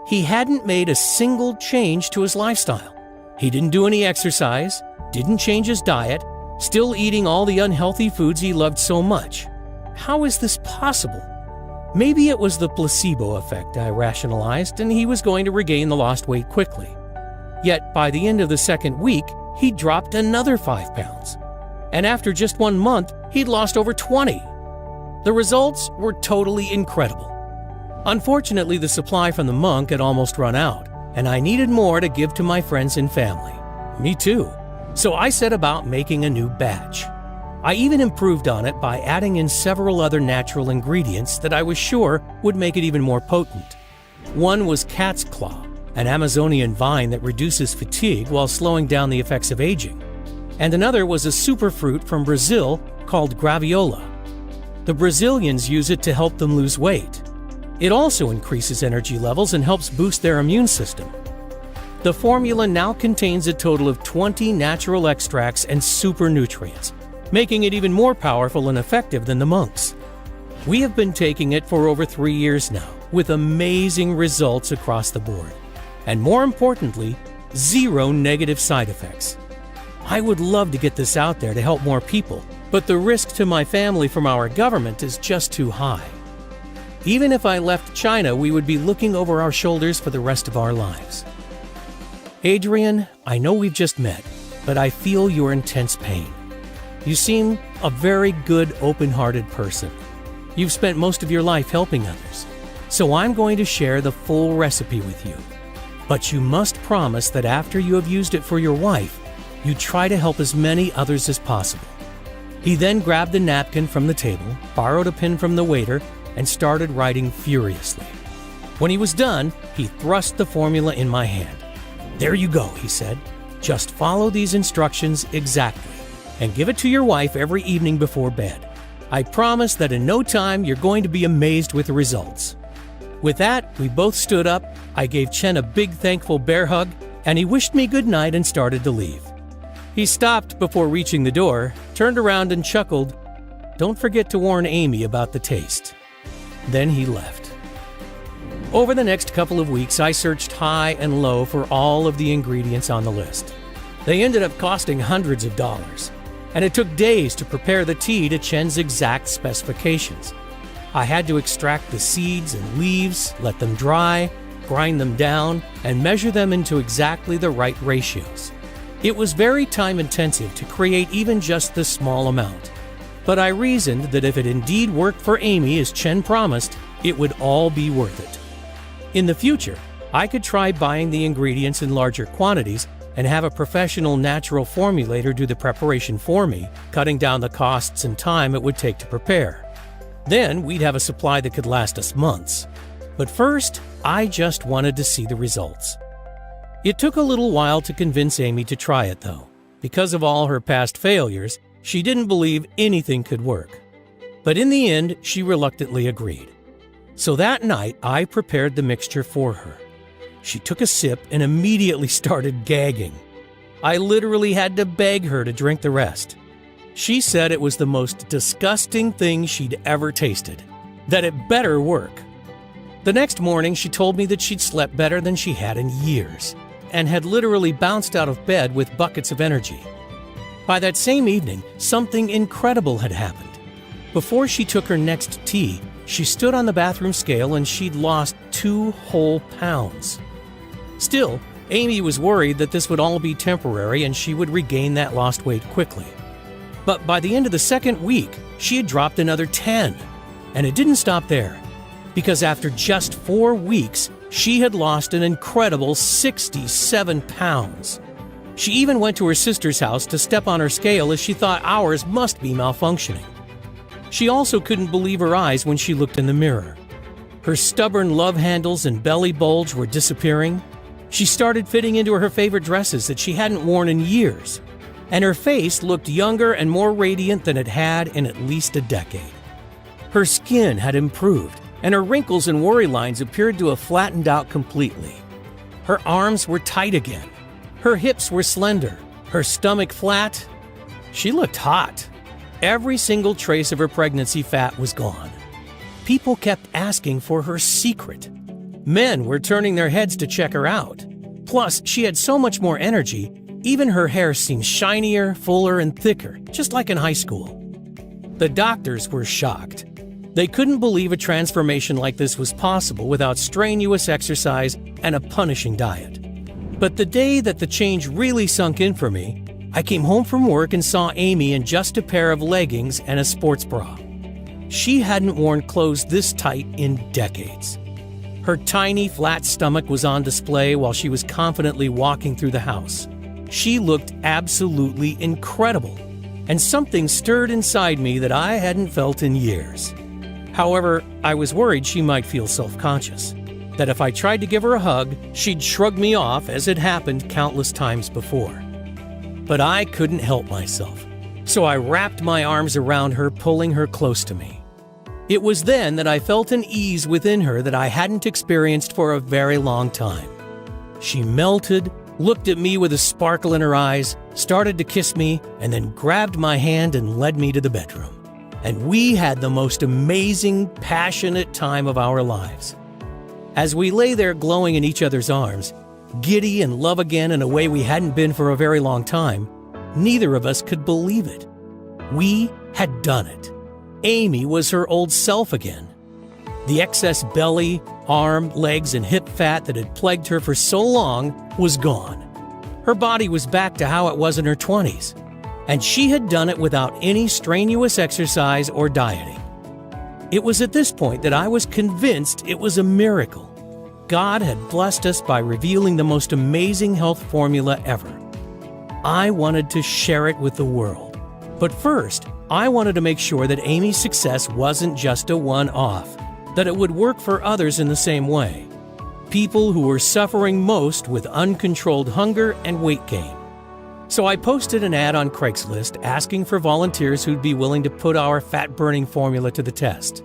He hadn't made a single change to his lifestyle. He didn't do any exercise, didn't change his diet, still eating all the unhealthy foods he loved so much. How is this possible? Maybe it was the placebo effect, I rationalized, and he was going to regain the lost weight quickly. Yet, by the end of the second week, he dropped another 5 pounds. And after just 1 month, he'd lost over 20. The results were totally incredible. Unfortunately, the supply from the monk had almost run out, and I needed more to give to my friends and family. Me too. So I set about making a new batch. I even improved on it by adding in several other natural ingredients that I was sure would make it even more potent. One was cat's claw, an Amazonian vine that reduces fatigue while slowing down the effects of aging. And another was a superfruit from Brazil called graviola. The Brazilians use it to help them lose weight. It also increases energy levels and helps boost their immune system. The formula now contains a total of 20 natural extracts and super nutrients, making it even more powerful and effective than the monks. We have been taking it for over 3 years now, with amazing results across the board. And more importantly, 0 negative side effects. I would love to get this out there to help more people, but the risk to my family from our government is just too high. Even if I left China, we would be looking over our shoulders for the rest of our lives. Adrian, I know we've just met, but I feel your intense pain. You seem a very good, open-hearted person. You've spent most of your life helping others, so I'm going to share the full recipe with you. But you must promise that after you have used it for your wife, you try to help as many others as possible. He then grabbed a napkin from the table, borrowed a pen from the waiter, and started writing furiously. When he was done, he thrust the formula in my hand. "There you go," he said. "Just follow these instructions exactly, and give it to your wife every evening before bed. I promise that in no time you're going to be amazed with the results." With that, we both stood up, I gave Chen a big thankful bear hug, and he wished me good night and started to leave. He stopped before reaching the door, turned around and chuckled, "Don't forget to warn Amy about the taste." Then he left. Over the next couple of weeks, I searched high and low for all of the ingredients on the list. They ended up costing hundreds of dollars, and it took days to prepare the tea to Chen's exact specifications. I had to extract the seeds and leaves, let them dry, grind them down, and measure them into exactly the right ratios. It was very time-intensive to create even just this small amount. But I reasoned that if it indeed worked for Amy as Chen promised, it would all be worth it. In the future, I could try buying the ingredients in larger quantities and have a professional natural formulator do the preparation for me, cutting down the costs and time it would take to prepare. Then we'd have a supply that could last us months. But first, I just wanted to see the results. It took a little while to convince Amy to try it, though. Because of all her past failures, she didn't believe anything could work. But in the end, she reluctantly agreed. So that night, I prepared the mixture for her. She took a sip and immediately started gagging. I literally had to beg her to drink the rest. She said it was the most disgusting thing she'd ever tasted, that it better work. The next morning, she told me that she'd slept better than she had in years, and had literally bounced out of bed with buckets of energy. By that same evening, something incredible had happened. Before she took her next tea, she stood on the bathroom scale and she'd lost 2 whole pounds. Still, Amy was worried that this would all be temporary and she would regain that lost weight quickly. But by the end of the second week, she had dropped another 10. And it didn't stop there, because after just 4 weeks, she had lost an incredible 67 pounds. She even went to her sister's house to step on her scale as she thought ours must be malfunctioning. She also couldn't believe her eyes when she looked in the mirror. Her stubborn love handles and belly bulge were disappearing. She started fitting into her favorite dresses that she hadn't worn in years, and her face looked younger and more radiant than it had in at least a decade. Her skin had improved, and her wrinkles and worry lines appeared to have flattened out completely. Her arms were tight again. Her hips were slender, her stomach flat. She looked hot. Every single trace of her pregnancy fat was gone. People kept asking for her secret. Men were turning their heads to check her out. Plus, she had so much more energy, even her hair seemed shinier, fuller, and thicker, just like in high school. The doctors were shocked. They couldn't believe a transformation like this was possible without strenuous exercise and a punishing diet. But the day that the change really sunk in for me, I came home from work and saw Amy in just a pair of leggings and a sports bra. She hadn't worn clothes this tight in decades. Her tiny, flat stomach was on display while she was confidently walking through the house. She looked absolutely incredible, and something stirred inside me that I hadn't felt in years. However, I was worried she might feel self-conscious, that if I tried to give her a hug, she'd shrug me off as had happened countless times before. But I couldn't help myself, so I wrapped my arms around her, pulling her close to me. It was then that I felt an ease within her that I hadn't experienced for a very long time. She melted, looked at me with a sparkle in her eyes, started to kiss me, and then grabbed my hand and led me to the bedroom. And we had the most amazing, passionate time of our lives. As we lay there glowing in each other's arms, giddy and love again in a way we hadn't been for a very long time, neither of us could believe it. We had done it. Amy was her old self again. The excess belly, arm, legs, and hip fat that had plagued her for so long was gone. Her body was back to how it was in her 20s. And she had done it without any strenuous exercise or dieting. It was at this point that I was convinced it was a miracle. God had blessed us by revealing the most amazing health formula ever. I wanted to share it with the world. But first, I wanted to make sure that Amy's success wasn't just a one-off, that it would work for others in the same way. People who were suffering most with uncontrolled hunger and weight gain. So I posted an ad on Craigslist asking for volunteers who'd be willing to put our fat-burning formula to the test.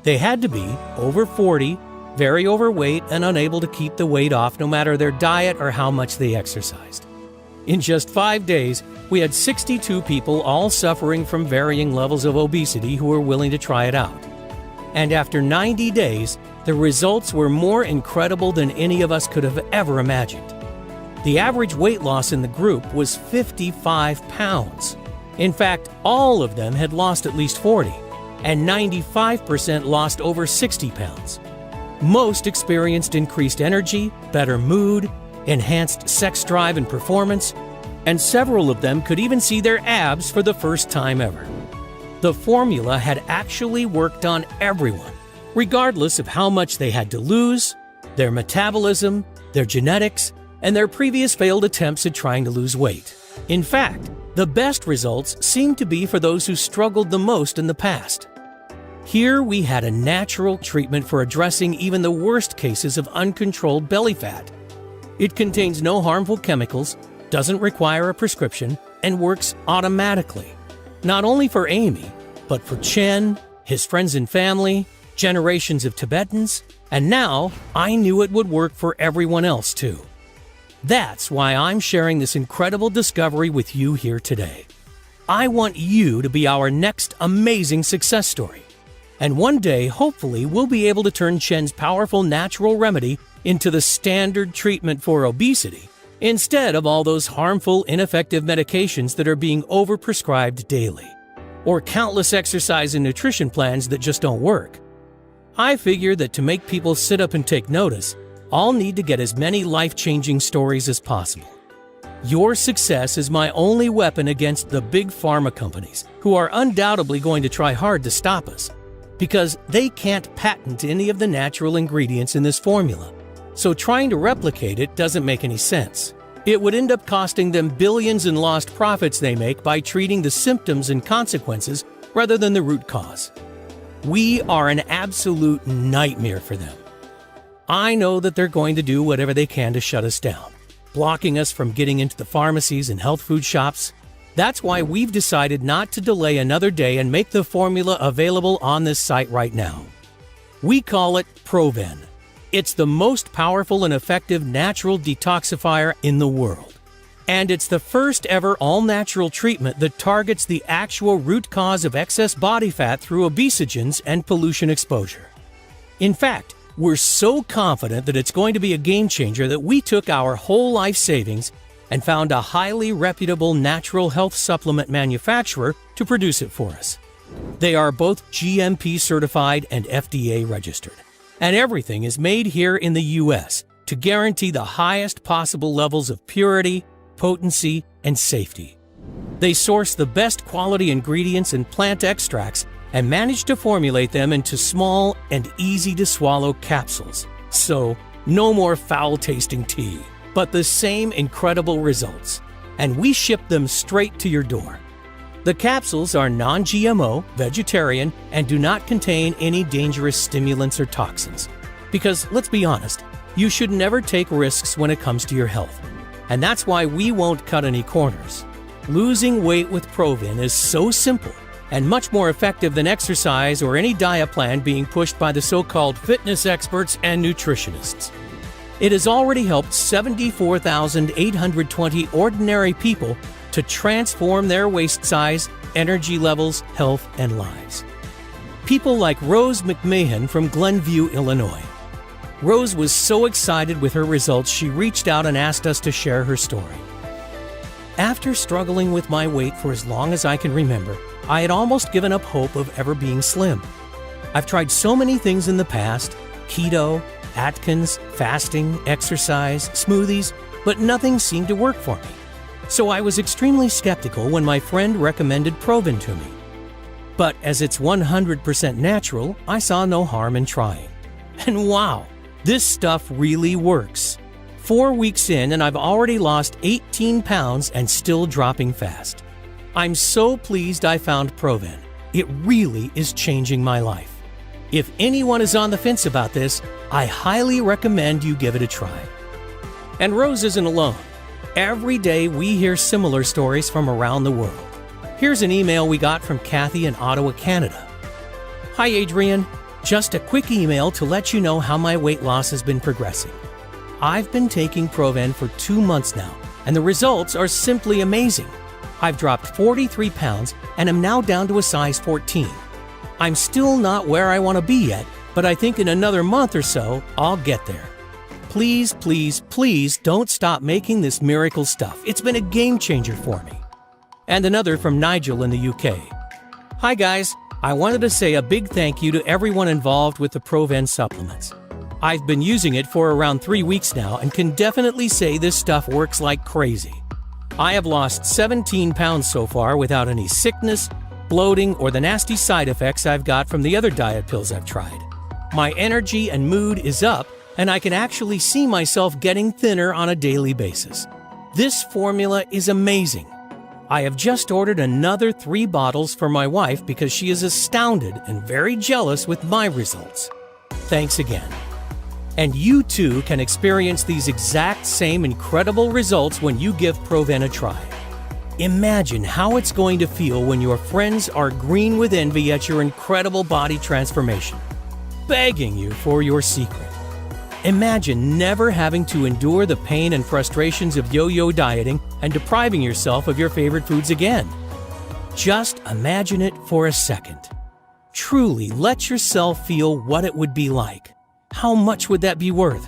They had to be over 40, very overweight, and unable to keep the weight off no matter their diet or how much they exercised. In just 5 days, we had 62 people all suffering from varying levels of obesity who were willing to try it out. And after 90 days, the results were more incredible than any of us could have ever imagined. The average weight loss in the group was 55 pounds. In fact, all of them had lost at least 40, and 95% lost over 60 pounds. Most experienced increased energy, better mood, enhanced sex drive and performance, and several of them could even see their abs for the first time ever. The formula had actually worked on everyone, regardless of how much they had to lose, their metabolism, their genetics, and their previous failed attempts at trying to lose weight. In fact, the best results seemed to be for those who struggled the most in the past. Here we had a natural treatment for addressing even the worst cases of uncontrolled belly fat. It contains no harmful chemicals, doesn't require a prescription, and works automatically. Not only for Amy, but for Chen, his friends and family, generations of Tibetans, and now I knew it would work for everyone else too. That's why I'm sharing this incredible discovery with you here today. I want you to be our next amazing success story. And one day, hopefully, we'll be able to turn Chen's powerful natural remedy into the standard treatment for obesity, instead of all those harmful, ineffective medications that are being overprescribed daily, or countless exercise and nutrition plans that just don't work. I figure that to make people sit up and take notice, I'll need to get as many life-changing stories as possible. Your success is my only weapon against the big pharma companies, who are undoubtedly going to try hard to stop us, because they can't patent any of the natural ingredients in this formula. So trying to replicate it doesn't make any sense. It would end up costing them billions in lost profits they make by treating the symptoms and consequences rather than the root cause. We are an absolute nightmare for them. I know that they're going to do whatever they can to shut us down, blocking us from getting into the pharmacies and health food shops. That's why we've decided not to delay another day and make the formula available on this site right now. We call it Proven. It's the most powerful and effective natural detoxifier in the world. And it's the first ever all-natural treatment that targets the actual root cause of excess body fat through obesogens and pollution exposure. In fact, we're so confident that it's going to be a game changer that we took our whole life savings and found a highly reputable natural health supplement manufacturer to produce it for us. They are both GMP certified and FDA registered. And everything is made here in the US to guarantee the highest possible levels of purity, potency, and safety. They source the best quality ingredients and plant extracts and manage to formulate them into small and easy-to-swallow capsules. So, no more foul-tasting tea, but the same incredible results. And we ship them straight to your door. The capsules are non-GMO, vegetarian, and do not contain any dangerous stimulants or toxins. Because, let's be honest, you should never take risks when it comes to your health. And that's why we won't cut any corners. Losing weight with Proven is so simple and much more effective than exercise or any diet plan being pushed by the so-called fitness experts and nutritionists. It has already helped 74,820 ordinary people to transform their waist size, energy levels, health, and lives. People like Rose McMahon from Glenview, Illinois. Rose was so excited with her results, she reached out and asked us to share her story. After struggling with my weight for as long as I can remember, I had almost given up hope of ever being slim. I've tried so many things in the past: keto, Atkins, fasting, exercise, smoothies, but nothing seemed to work for me. So I was extremely skeptical when my friend recommended Proven to me. But as it's 100% natural, I saw no harm in trying. And wow! This stuff really works. 4 weeks in and I've already lost 18 pounds and still dropping fast. I'm so pleased I found Proven. It really is changing my life. If anyone is on the fence about this, I highly recommend you give it a try. And Rose isn't alone. Every day we hear similar stories from around the world. Here's an email we got from Kathy in Ottawa, Canada. Hi Adrian. Just a quick email to let you know how my weight loss has been progressing. I've been taking Proven for 2 months now, and the results are simply amazing. I've dropped 43 pounds and am now down to a size 14. I'm still not where I want to be yet, but I think in another month or so, I'll get there. Please, please, please don't stop making this miracle stuff. It's been a game changer for me. And another from Nigel in the UK. Hi guys. I wanted to say a big thank you to everyone involved with the Proven supplements. I've been using it for around 3 weeks now and can definitely say this stuff works like crazy. I have lost 17 pounds so far without any sickness, bloating, or the nasty side effects I've got from the other diet pills I've tried. My energy and mood is up, and I can actually see myself getting thinner on a daily basis. This formula is amazing. I have just ordered another 3 bottles for my wife because she is astounded and very jealous with my results. Thanks again. And you too can experience these exact same incredible results when you give Proven a try. Imagine how it's going to feel when your friends are green with envy at your incredible body transformation, begging you for your secret. Imagine never having to endure the pain and frustrations of yo-yo dieting and depriving yourself of your favorite foods again. Just imagine it for a second. Truly let yourself feel what it would be like. How much would that be worth?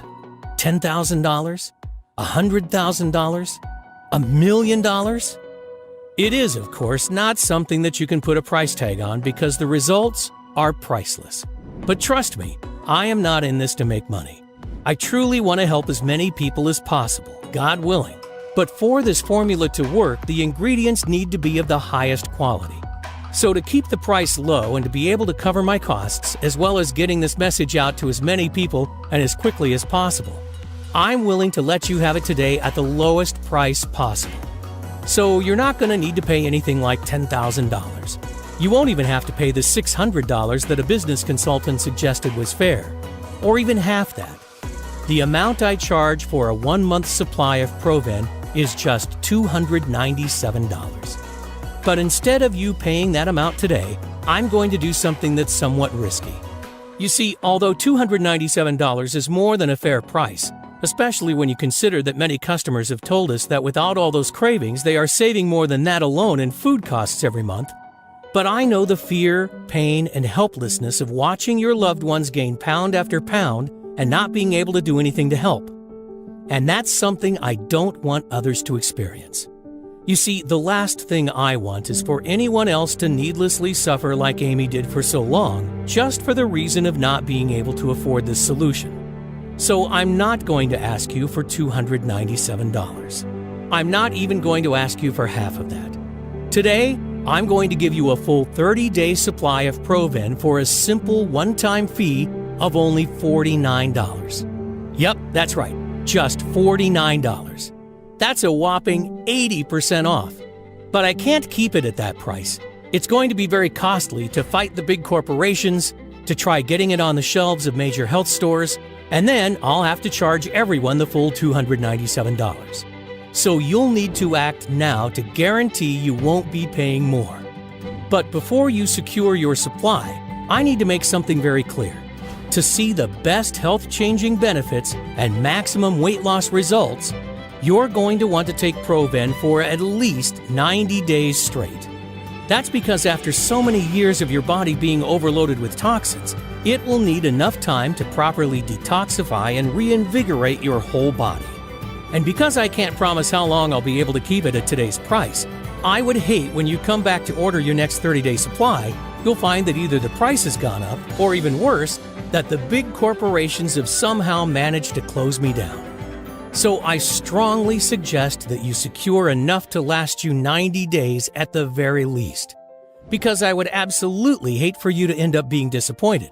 $10,000? $100,000? $1 million? It is, of course, not something that you can put a price tag on because the results are priceless. But trust me, I am not in this to make money. I truly want to help as many people as possible, God willing. But for this formula to work, the ingredients need to be of the highest quality. So to keep the price low and to be able to cover my costs, as well as getting this message out to as many people and as quickly as possible, I'm willing to let you have it today at the lowest price possible. So you're not going to need to pay anything like $10,000. You won't even have to pay the $600 that a business consultant suggested was fair, or even half that. The amount I charge for a 1-month supply of Proven is just $297. But instead of you paying that amount today, I'm going to do something that's somewhat risky. You see, although $297 is more than a fair price, especially when you consider that many customers have told us that without all those cravings, they are saving more than that alone in food costs every month. But I know the fear, pain, and helplessness of watching your loved ones gain pound after pound and not being able to do anything to help. And that's something I don't want others to experience. You see, the last thing I want is for anyone else to needlessly suffer like Amy did for so long, just for the reason of not being able to afford this solution. So I'm not going to ask you for $297. I'm not even going to ask you for half of that. Today, I'm going to give you a full 30-day supply of Proven for a simple one-time fee of only $49. Yep, that's right, just $49. That's a whopping 80% off. But I can't keep it at that price. It's going to be very costly to fight the big corporations, to try getting it on the shelves of major health stores, and then I'll have to charge everyone the full $297. So you'll need to act now to guarantee you won't be paying more. But before you secure your supply, I need to make something very clear. To see the best health-changing benefits and maximum weight loss results, you're going to want to take Proven for at least 90 days straight. That's because after so many years of your body being overloaded with toxins, it will need enough time to properly detoxify and reinvigorate your whole body. And because I can't promise how long I'll be able to keep it at today's price, I would hate when you come back to order your next 30-day supply, you'll find that either the price has gone up, or even worse, that the big corporations have somehow managed to close me down. So I strongly suggest that you secure enough to last you 90 days at the very least, because I would absolutely hate for you to end up being disappointed.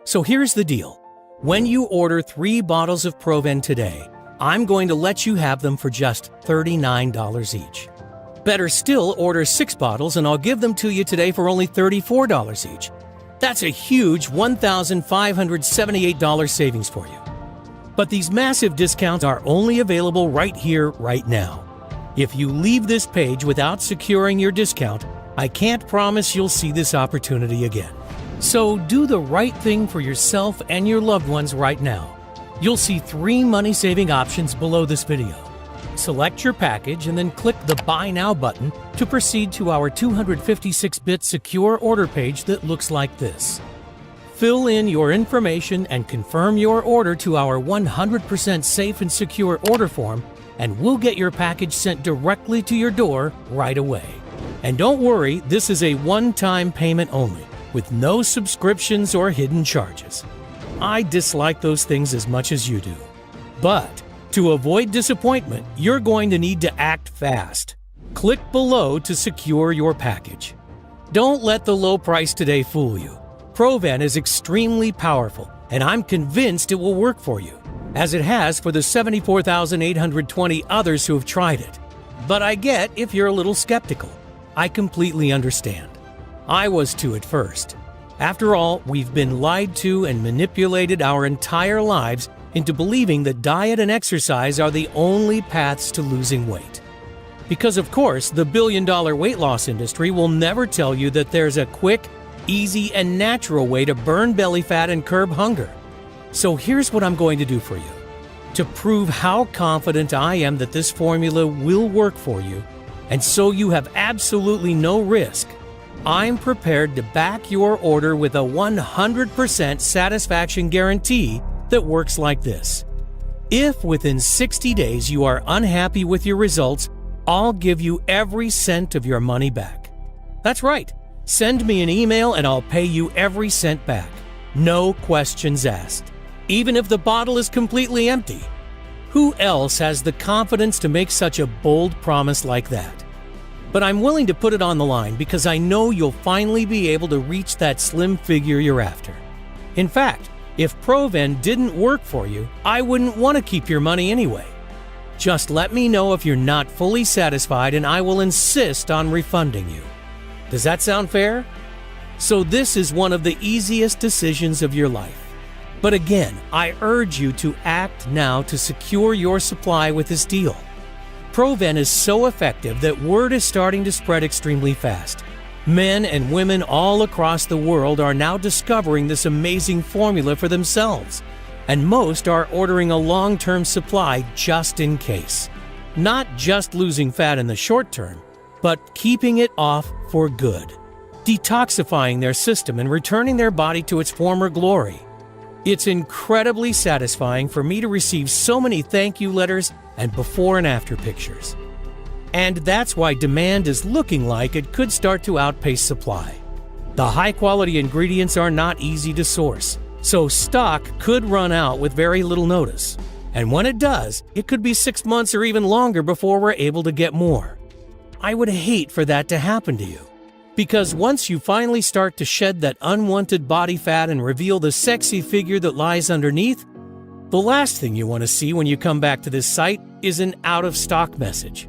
So here's the deal. When you order 3 bottles of Proven today, I'm going to let you have them for just $39 each. Better still, order 6 bottles and I'll give them to you today for only $34 each. That's a huge $1,578 savings for you. But these massive discounts are only available right here, right now. If you leave this page without securing your discount, I can't promise you'll see this opportunity again. So do the right thing for yourself and your loved ones right now. You'll see 3 money-saving options below this video. Select your package and then click the Buy Now button to proceed to our 256-bit secure order page that looks like this. Fill in your information and confirm your order to our 100% safe and secure order form, and we'll get your package sent directly to your door right away. And don't worry, this is a one-time payment only, with no subscriptions or hidden charges. I dislike those things as much as you do. But to avoid disappointment, you're going to need to act fast. Click below to secure your package. Don't let the low price today fool you. Proven is extremely powerful, and I'm convinced it will work for you, as it has for the 74,820 others who have tried it. But I get if you're a little skeptical. I completely understand. I was too at first. After all, we've been lied to and manipulated our entire lives into believing that diet and exercise are the only paths to losing weight. Because of course, the billion-dollar weight loss industry will never tell you that there's a quick, easy, and natural way to burn belly fat and curb hunger. So here's what I'm going to do for you. To prove how confident I am that this formula will work for you, and so you have absolutely no risk, I'm prepared to back your order with a 100% satisfaction guarantee that works like this. If within 60 days you are unhappy with your results, I'll give you every cent of your money back. That's right. Send me an email and I'll pay you every cent back. No questions asked. Even if the bottle is completely empty. Who else has the confidence to make such a bold promise like that? But I'm willing to put it on the line because I know you'll finally be able to reach that slim figure you're after. In fact, if Proven didn't work for you, I wouldn't want to keep your money anyway. Just let me know if you're not fully satisfied and I will insist on refunding you. Does that sound fair? So this is one of the easiest decisions of your life. But again, I urge you to act now to secure your supply with this deal. Proven is so effective that word is starting to spread extremely fast. Men and women all across the world are now discovering this amazing formula for themselves, and most are ordering a long-term supply just in case. Not just losing fat in the short term, but keeping it off for good, detoxifying their system and returning their body to its former glory. It's incredibly satisfying for me to receive so many thank you letters and before and after pictures. And that's why demand is looking like it could start to outpace supply. The high-quality ingredients are not easy to source, so stock could run out with very little notice. And when it does, it could be 6 months or even longer before we're able to get more. I would hate for that to happen to you. Because once you finally start to shed that unwanted body fat and reveal the sexy figure that lies underneath, the last thing you want to see when you come back to this site is an out-of-stock message.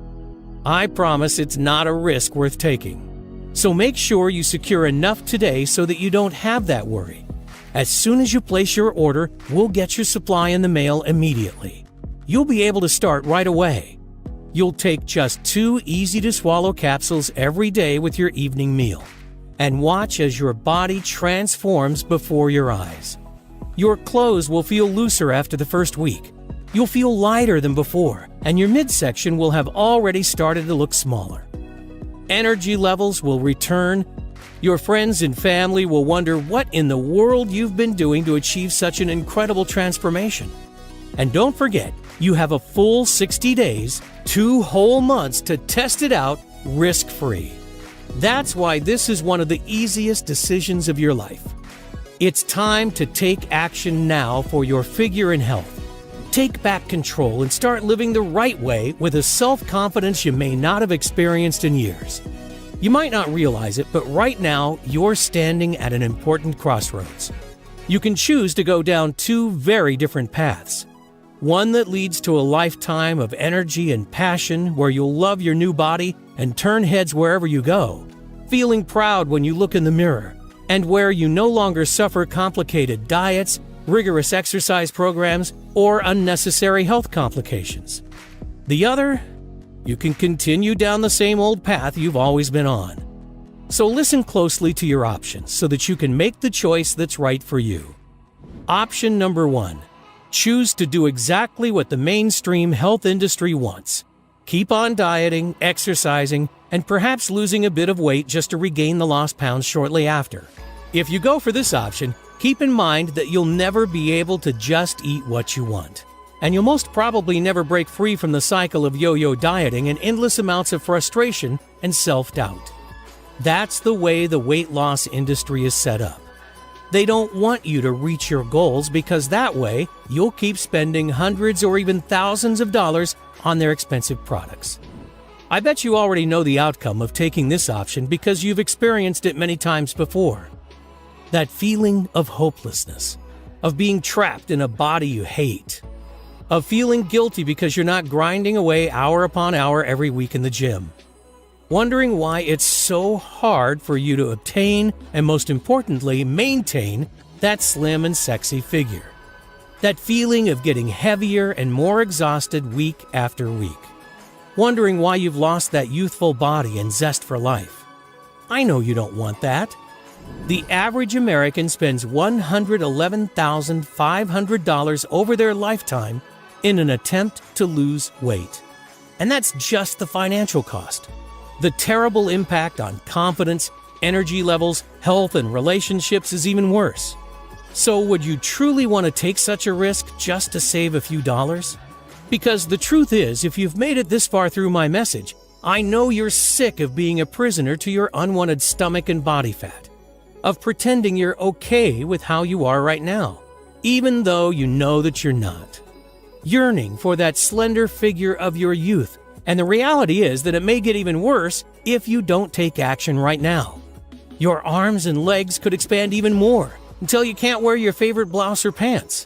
I promise it's not a risk worth taking. So make sure you secure enough today so that you don't have that worry. As soon as you place your order, we'll get your supply in the mail immediately. You'll be able to start right away. You'll take just 2 easy-to-swallow capsules every day with your evening meal, and watch as your body transforms before your eyes. Your clothes will feel looser after the first week. You'll feel lighter than before, and your midsection will have already started to look smaller. Energy levels will return. Your friends and family will wonder what in the world you've been doing to achieve such an incredible transformation. And don't forget, you have a full 60 days, 2 whole months to test it out risk-free. That's why this is one of the easiest decisions of your life. It's time to take action now for your figure and health. Take back control and start living the right way with a self-confidence you may not have experienced in years. You might not realize it, but right now you're standing at an important crossroads. You can choose to go down 2 very different paths. One that leads to a lifetime of energy and passion where you'll love your new body and turn heads wherever you go, feeling proud when you look in the mirror, and where you no longer suffer complicated diets, rigorous exercise programs, or unnecessary health complications. The other, you can continue down the same old path you've always been on. So listen closely to your options so that you can make the choice that's right for you. Option number 1. Choose to do exactly what the mainstream health industry wants. Keep on dieting, exercising, and perhaps losing a bit of weight just to regain the lost pounds shortly after. If you go for this option, keep in mind that you'll never be able to just eat what you want. And you'll most probably never break free from the cycle of yo-yo dieting and endless amounts of frustration and self-doubt. That's the way the weight loss industry is set up. They don't want you to reach your goals because that way you'll keep spending hundreds or even thousands of dollars on their expensive products. I bet you already know the outcome of taking this option because you've experienced it many times before. That feeling of hopelessness, of being trapped in a body you hate, of feeling guilty because you're not grinding away hour upon hour every week in the gym. Wondering why it's so hard for you to obtain and, most importantly, maintain that slim and sexy figure. That feeling of getting heavier and more exhausted week after week. Wondering why you've lost that youthful body and zest for life. I know you don't want that. The average American spends $111,500 over their lifetime in an attempt to lose weight. And that's just the financial cost. The terrible impact on confidence, energy levels, health, and relationships is even worse. So would you truly want to take such a risk just to save a few dollars? Because the truth is, if you've made it this far through my message, I know you're sick of being a prisoner to your unwanted stomach and body fat, of pretending you're okay with how you are right now, even though you know that you're not. Yearning for that slender figure of your youth. And the reality is that it may get even worse if you don't take action right now. Your arms and legs could expand even more until you can't wear your favorite blouse or pants.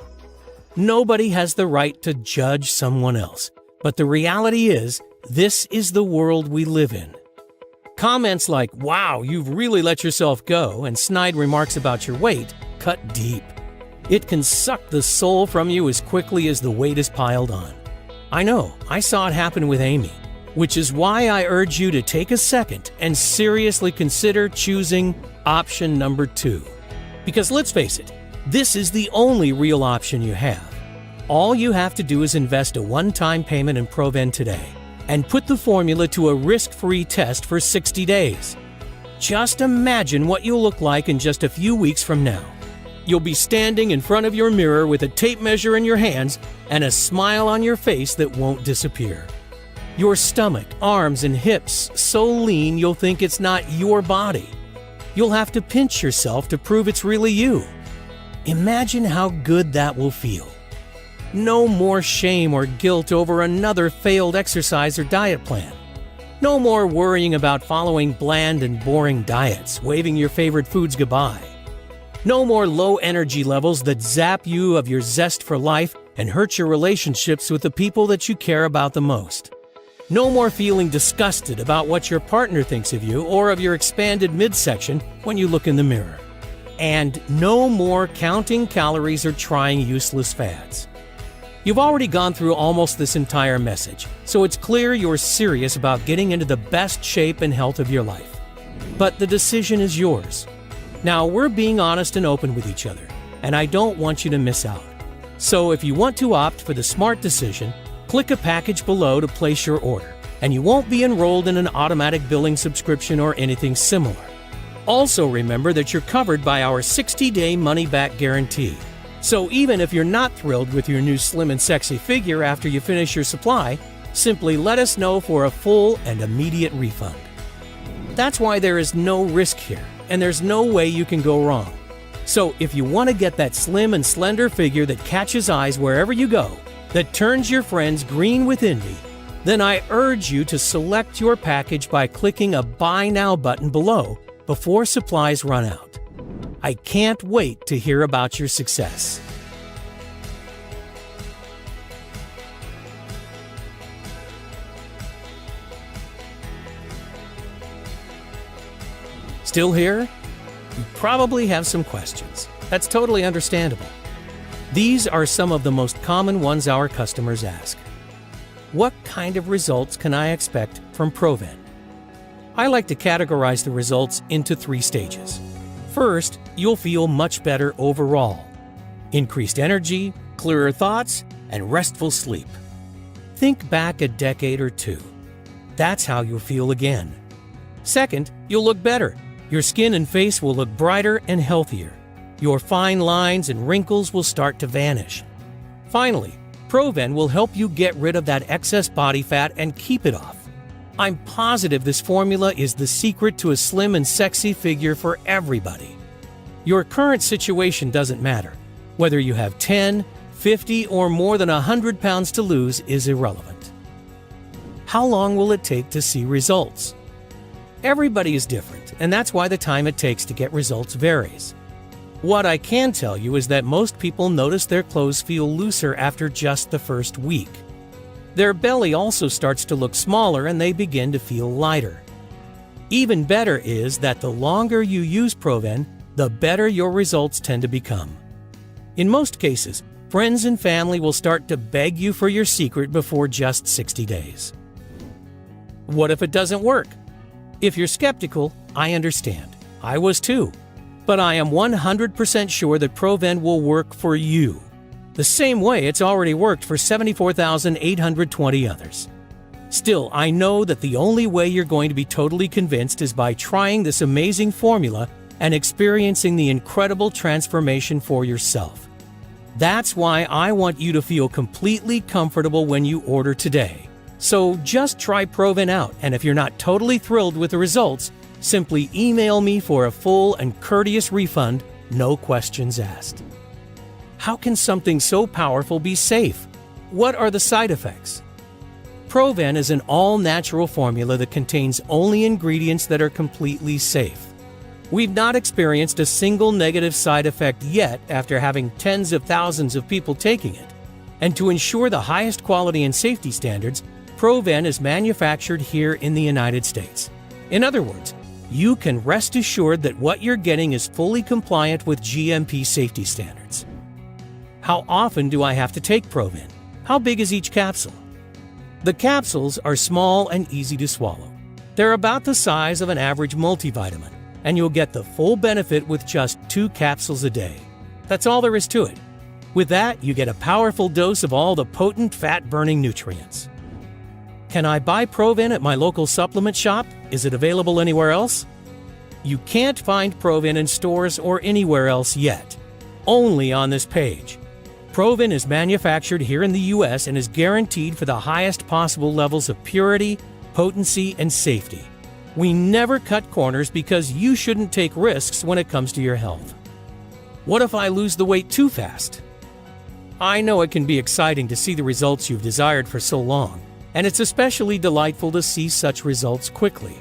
Nobody has the right to judge someone else, but the reality is, this is the world we live in. Comments like, "Wow, you've really let yourself go," and snide remarks about your weight cut deep. It can suck the soul from you as quickly as the weight is piled on. I know, I saw it happen with Amy, which is why I urge you to take a second and seriously consider choosing option number 2. Because let's face it, this is the only real option you have. All you have to do is invest a one-time payment in Proven today and put the formula to a risk-free test for 60 days. Just imagine what you'll look like in just a few weeks from now. You'll be standing in front of your mirror with a tape measure in your hands and a smile on your face that won't disappear. Your stomach, arms, and hips so lean you'll think it's not your body. You'll have to pinch yourself to prove it's really you. Imagine how good that will feel. No more shame or guilt over another failed exercise or diet plan. No more worrying about following bland and boring diets, waving your favorite foods goodbye. No more low energy levels that zap you of your zest for life and hurt your relationships with the people that you care about the most. No more feeling disgusted about what your partner thinks of you or of your expanded midsection when you look in the mirror. And no more counting calories or trying useless fads. You've already gone through almost this entire message, so it's clear you're serious about getting into the best shape and health of your life. But the decision is yours. Now, we're being honest and open with each other, and I don't want you to miss out. So if you want to opt for the smart decision, click a package below to place your order, and you won't be enrolled in an automatic billing subscription or anything similar. Also remember that you're covered by our 60-day money-back guarantee. So even if you're not thrilled with your new slim and sexy figure after you finish your supply, simply let us know for a full and immediate refund. That's why there is no risk here, and there's no way you can go wrong. So if you want to get that slim and slender figure that catches eyes wherever you go, that turns your friends green with envy, then I urge you to select your package by clicking a Buy Now button below before supplies run out. I can't wait to hear about your success. Still here? You probably have some questions. That's totally understandable. These are some of the most common ones our customers ask. What kind of results can I expect from Proven? I like to categorize the results into 3 stages. First, you'll feel much better overall. Increased energy, clearer thoughts, and restful sleep. Think back a decade or 2. That's how you'll feel again. Second, you'll look better. Your skin and face will look brighter and healthier. Your fine lines and wrinkles will start to vanish. Finally, Proven will help you get rid of that excess body fat and keep it off. I'm positive this formula is the secret to a slim and sexy figure for everybody. Your current situation doesn't matter. Whether you have 10, 50, or more than 100 pounds to lose is irrelevant. How long will it take to see results? Everybody is different, and that's why the time it takes to get results varies. What I can tell you is that most people notice their clothes feel looser after just the first week. Their belly also starts to look smaller and they begin to feel lighter. Even better is that the longer you use Proven, the better your results tend to become. In most cases, friends and family will start to beg you for your secret before just 60 days. What if it doesn't work? If you're skeptical, I understand. I was too. But I am 100% sure that Proven will work for you, the same way it's already worked for 74,820 others. Still, I know that the only way you're going to be totally convinced is by trying this amazing formula and experiencing the incredible transformation for yourself. That's why I want you to feel completely comfortable when you order today. So just try Proven out, and if you're not totally thrilled with the results, simply email me for a full and courteous refund, no questions asked. How can something so powerful be safe? What are the side effects? Proven is an all-natural formula that contains only ingredients that are completely safe. We've not experienced a single negative side effect yet after having tens of thousands of people taking it. And to ensure the highest quality and safety standards, Proven is manufactured here in the United States. In other words, you can rest assured that what you're getting is fully compliant with GMP safety standards. How often do I have to take Provin? How big is each capsule? The capsules are small and easy to swallow. They're about the size of an average multivitamin, and you'll get the full benefit with just 2 capsules a day. That's all there is to it. With that, you get a powerful dose of all the potent fat-burning nutrients. Can I buy Provin at my local supplement shop? Is it available anywhere else? You can't find Provin in stores or anywhere else yet. Only on this page. Provin is manufactured here in the U.S. and is guaranteed for the highest possible levels of purity, potency, and safety. We never cut corners because you shouldn't take risks when it comes to your health. What if I lose the weight too fast? I know it can be exciting to see the results you've desired for so long, and it's especially delightful to see such results quickly.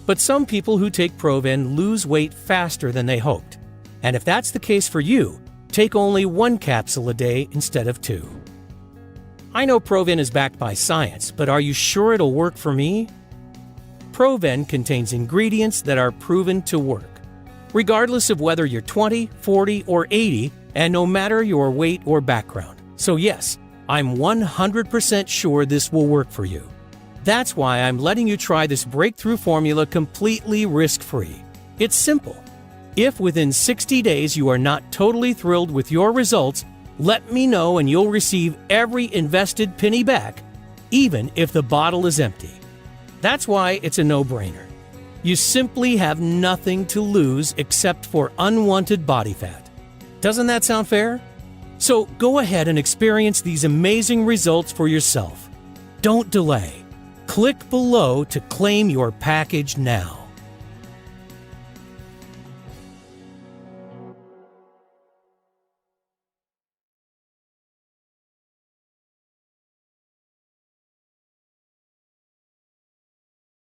But some people who take Provin lose weight faster than they hoped. And if that's the case for you, take only 1 capsule a day instead of 2. I know Provin is backed by science, but are you sure it'll work for me? Provin contains ingredients that are proven to work, regardless of whether you're 20, 40, or 80, and no matter your weight or background. So yes, I'm 100% sure this will work for you. That's why I'm letting you try this breakthrough formula completely risk-free. It's simple. If within 60 days you are not totally thrilled with your results, let me know and you'll receive every invested penny back, even if the bottle is empty. That's why it's a no-brainer. You simply have nothing to lose except for unwanted body fat. Doesn't that sound fair? So go ahead and experience these amazing results for yourself. Don't delay. Click below to claim your package now.